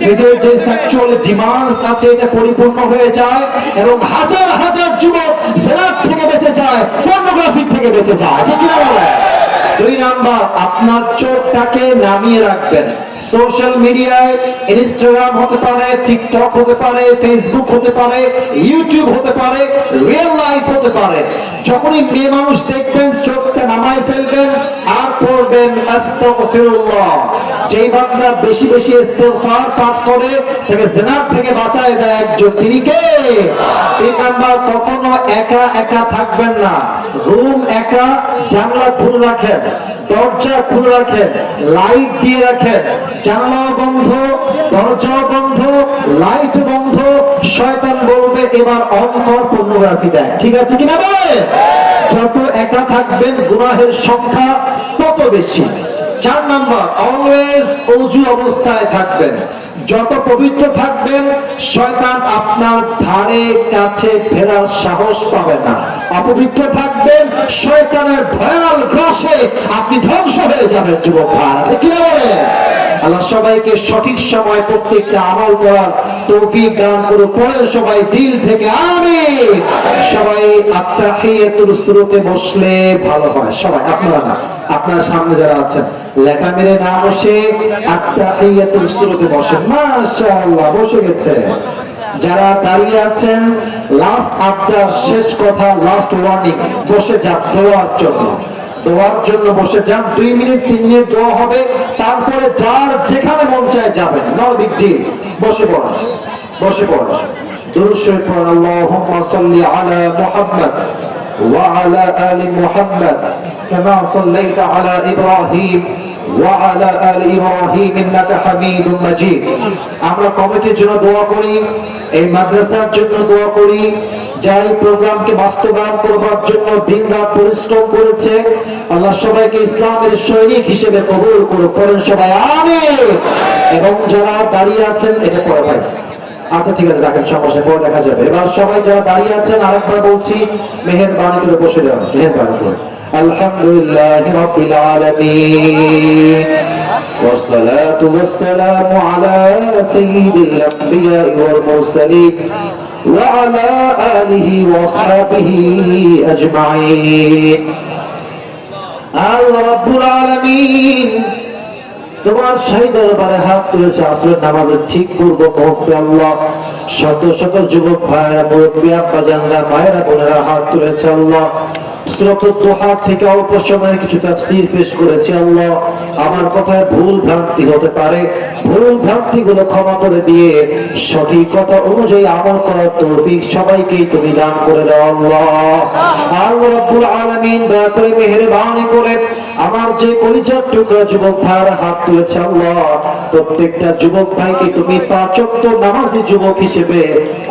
নিজের যে সেক্সুয়াল ডিমান্ডস আছে এটা পরিপূর্ণ হয়ে যায়, এবং হাজার হাজার যুবক জেনার থেকে বেঁচে যায়, পর্নোগ্রাফি থেকে বেঁচে যায়, ঠিক কিনা বলে? 2 নাম্বার, আপনার চোখটাকে নামিয়ে রাখবেন। সোশ্যাল মিডিয়ায় ইনস্টাগ্রাম হতে পারে, টিকটক হতে পারে, ফেসবুক হতে পারে, ইউটিউব হতে পারে, রিয়েল লাইফ হতে পারে। যখনই মেয়ে মানুষ দেখবেন চোখটা নামায় ফেলবেন আর পড়বেন আস্তাগফিরুল্লাহ। যেই বান্দা বেশি বেশি ইস্তিগফার পাঠ করে তাকে জিনার থেকে বাঁচায় দেয় একজন, তিনি কে? 3 নাম্বার, কখনো একা একা থাকবেন না। রুম একা, জানলা খুলে রাখেন, দরজা খুলে রাখেন, লাইট দিয়ে রাখেন, জানলা বন্ধ, দরজা বন্ধ, লাইট বন্ধ। শয়তান বলবে এবার অন কর, পর্নোগ্রাফি দেখ, ঠিক আছে কিনা বলে? যত একা থাকবেন গুনাহের সংখ্যা তত বেশি। 4 নাম্বার, অলওয়েজ ওযু অবস্থায় থাকবেন। যত পবিত্র থাকবেন শয়তান আপনার ধারে কাছে ফেরার সাহস পাবে না। অপবিত্র থাকবেন, শয়তানের ভয়াল গ্রাসে আপনি ধ্বংস হয়ে যাবেন যুবক ভাই, ঠিক কি না বলে? আল্লাহ সবাইকে সঠিক সময় প্রত্যেকটা আমল করার তৌফিক দান করুক। পড়ে সবাই দিল থেকে আমিন। সবাই আত্তাহিয়াতুর শুরুতে বসলে ভালো হয়। সবাই, আপনারা না, আপনার সামনে যারা আছেন লেখা মেরে না বসে আত্তাহিয়াতুর শুরুতে বসেন। মাশাআল্লাহ, বসে গেছে। যারা দাঁড়িয়ে আছেন লাস্ট আফটার, শেষ কথা, লাস্ট ওয়ার্নিং, বসে যান দোয়ার জন্য। দোয়ার জন্য বসে যান, 2 মিনিট 3 মিনিট দোয়া হবে, তারপরে যার যেখানে মন চায় যাবেন, নো বিগ ডিল। বসে পড়ুন, বসে পড়ুন, দুরূদ শরীফ পড়ুন। আল্লাহুম্মা সাল্লি আলা মুহাম্মদ ওয়া আলা আলি মুহাম্মদ কামা সাল্লাইতা আলা ইব্রাহিম ওয়া আলা আলি ইব্রাহিম ইন্নাকা হামিদুম মাজিদ। আমরা কমিটির জন্য দোয়া করি, এই মাদ্রাসার জন্য দোয়া করি, যারা এই প্রোগ্রামকে বাস্তবায়ন করবার জন্য দিনরাত পরিশ্রম করেছে। আল্লাহ সবাইকে ইসলামের সৈনিক হিসেবে কবুল করুক। করেন সবাই আমিন। এবং যারা দাঁড়িয়ে আছেন, এটা পরে ভাই, আচ্ছা ঠিক আছে, রাখেন, সমস্যা পরে দেখা যাবে। এবার সবাই যারা দাঁড়িয়ে আছেন আরেকবার বলছি, মেহেরবানি করে বসে যান, মেহেরবানি করে। আলহামদুলিল্লাহি রাব্বিল আলামিন والصلاة والسلام على سيد الأنبياء والمرسلين وعلى آله وصحبه أجمعين. আল্লাহ রাব্বুল আলামিন তোমার শাহী দরবারে হাত তুলেছে আসরের নামাজের ঠিক পূর্ব মুহূর্তে। আল্লাহ, শত শত যুবক ভাইরা, মুরব্বী আব্বা জানরা, মায়েরা, বোনেরা হাত তুলেছে। আল্লাহ, সূরাতুদ দুহা থেকে অল্প সময়ে কিছু তাফসীর পেশ করেছি। আল্লাহ, আমার কথায় ভুল ভ্রান্তি হতে পারে, ভুল ভ্রান্তিগুলো ক্ষমা করে দিয়ে সঠিক কথা অনুযায়ী আমল করার তৌফিক সবাইকেই তুমি দান করে দাও। আল্লাহ, আল্লাহ রাব্বুল আলামিন দয়া করে মেহেরবানি করে আমার যে কলিজার টুকরা যুবক ভাইরা হাত তুলেছে, আল্লাহ প্রত্যেকটা যুবক ভাইকে তুমি 5 ওয়াক্ত নামাজি যুবক হিসেবে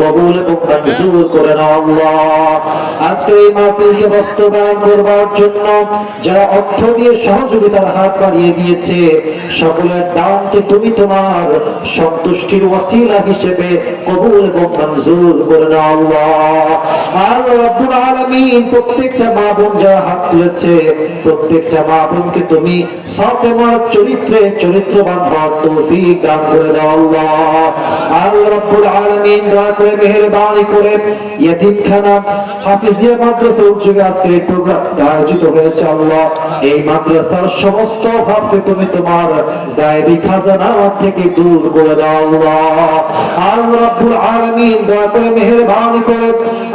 কবুল এবং মঞ্জুর করে নাও। আল্লাহ, আজকে এই মাহফিলকে বাস্তবায়ন করবার জন্য যারা অর্থ দিয়ে সহযোগিতার হাত বাড়িয়ে দিয়েছে, সকলের দানকে তুমি তোমার সন্তুষ্টির ওয়াসিলা হিসেবে কবুল এবং মঞ্জুর করে নাও আল্লাহ। আল্লাহ রাব্বুল আলামিন প্রত্যেকটা মা বোন যারা হাত তুলেছে, প্রত্যেকটা মা বোনকে তুমি ফাতেমার চরিত্রে চরিত্রবান হওয়ার তৌফিক দান করে দাও আল্লাহ। আল্লাহ রাব্বুল আলামিন দয়া করে মেহেরবানি করে ইয়েতিমখানা হাফিজিয়া মাদ্রাসা উদ্যোগে আজকের এই প্রোগ্রাম আয়োজিত হয়েছে আল্লাহ, এই মাদ্রাসার সমস্ত ভাবকে তুমি তোমার গায়েবী খাজানা থেকে দূর করে দাও আল্লাহ। আল্লাহ রাব্বুল আলামিন দয়া করে মেহেরবানি করে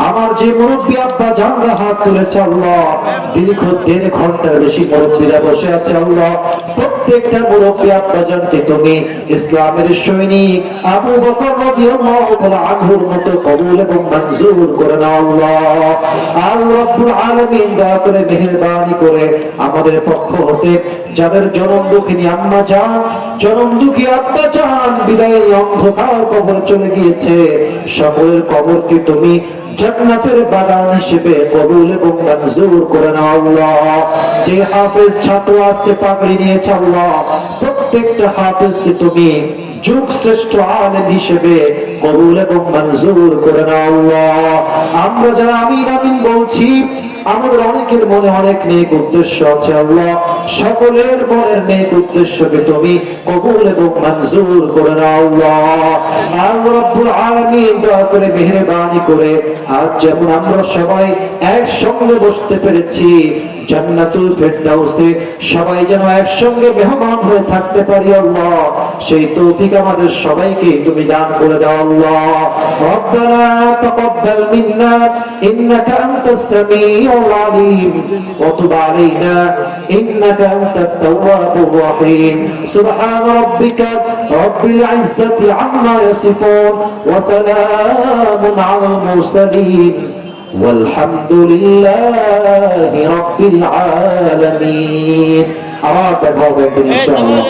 আমার যে মুরব্বী আব্বা জানরা হাত তুলেছে আল্লাহ, দীর্ঘ 1.5 ঘন্টার বেশি মুরব্বীরা বসে আছে আল্লাহ, প্রত্যেকটা মুরব্বী আব্বা জানকে তুমি ইসলামের সৈনিক আবু বকর রাদিয়াল্লাহু তাআলা আনহুর মতো কবুল এবং মঞ্জুর করে নাও আল্লাহ। আল্লাহ রাব্বুল আলামিন দয়া করে মেহেরবানি করে আমাদের পক্ষ হতে যাদের জনম দুঃখিনী আম্মা জান, জনম দুঃখী আব্বা জান বিদায়ের অন্ধকার কবর চলে গিয়েছে, সকলের কবরকে তুমি জান্নাতের বাগান হিসেবে কবুল এবং মঞ্জুর করে নাও আল্লাহ। যে হাফেজ ছাত্র আজকে পাগড়ি নিয়েছে আল্লাহ, প্রত্যেকটা হাফেজকে তুমি যুগ শ্রেষ্ঠ আলেম হিসেবে কবুল এবং মঞ্জুর করে নাও আল্লাহ। আমরা যারা আমিন আমিন বলছি, আমাদের অনেকের মনে অনেক নেক উদ্দেশ্য আছে আল্লাহ, সকলের মনের নেক উদ্দেশ্যকে তুমি কবুল এবং মঞ্জুর করে নাও আল্লাহ। আল্লাহ রাব্বুল আলামিন দয়া করে মেহেরবানি করে আজ যেমন আমরা সবাই একসঙ্গে বসতে পেরেছি, জান্নাতুল ফেরদাউসে সবাই যেন একসঙ্গে মেহমান হয়ে থাকতে পারি আল্লাহ, সেই তৌফিক আমাদের সবাইকে তুমি দান করে দাও আল্লাহ। রব্বানা তাকাব্বাল মিন্না ইন্নাকা আনতাস সামিউল আলিম ওয়া তুব আলাইনা ইন্নাকা আনতাত তাওয়াবুর রহিম। সুবহান রাব্বিকা রাব্বিল ইজ্জাতি আম্মা ইয়াসিফুন ওয়া সালামুন আলাল মুরসালিন والحمد لله رب العالمين. أراك الله إن شاء الله.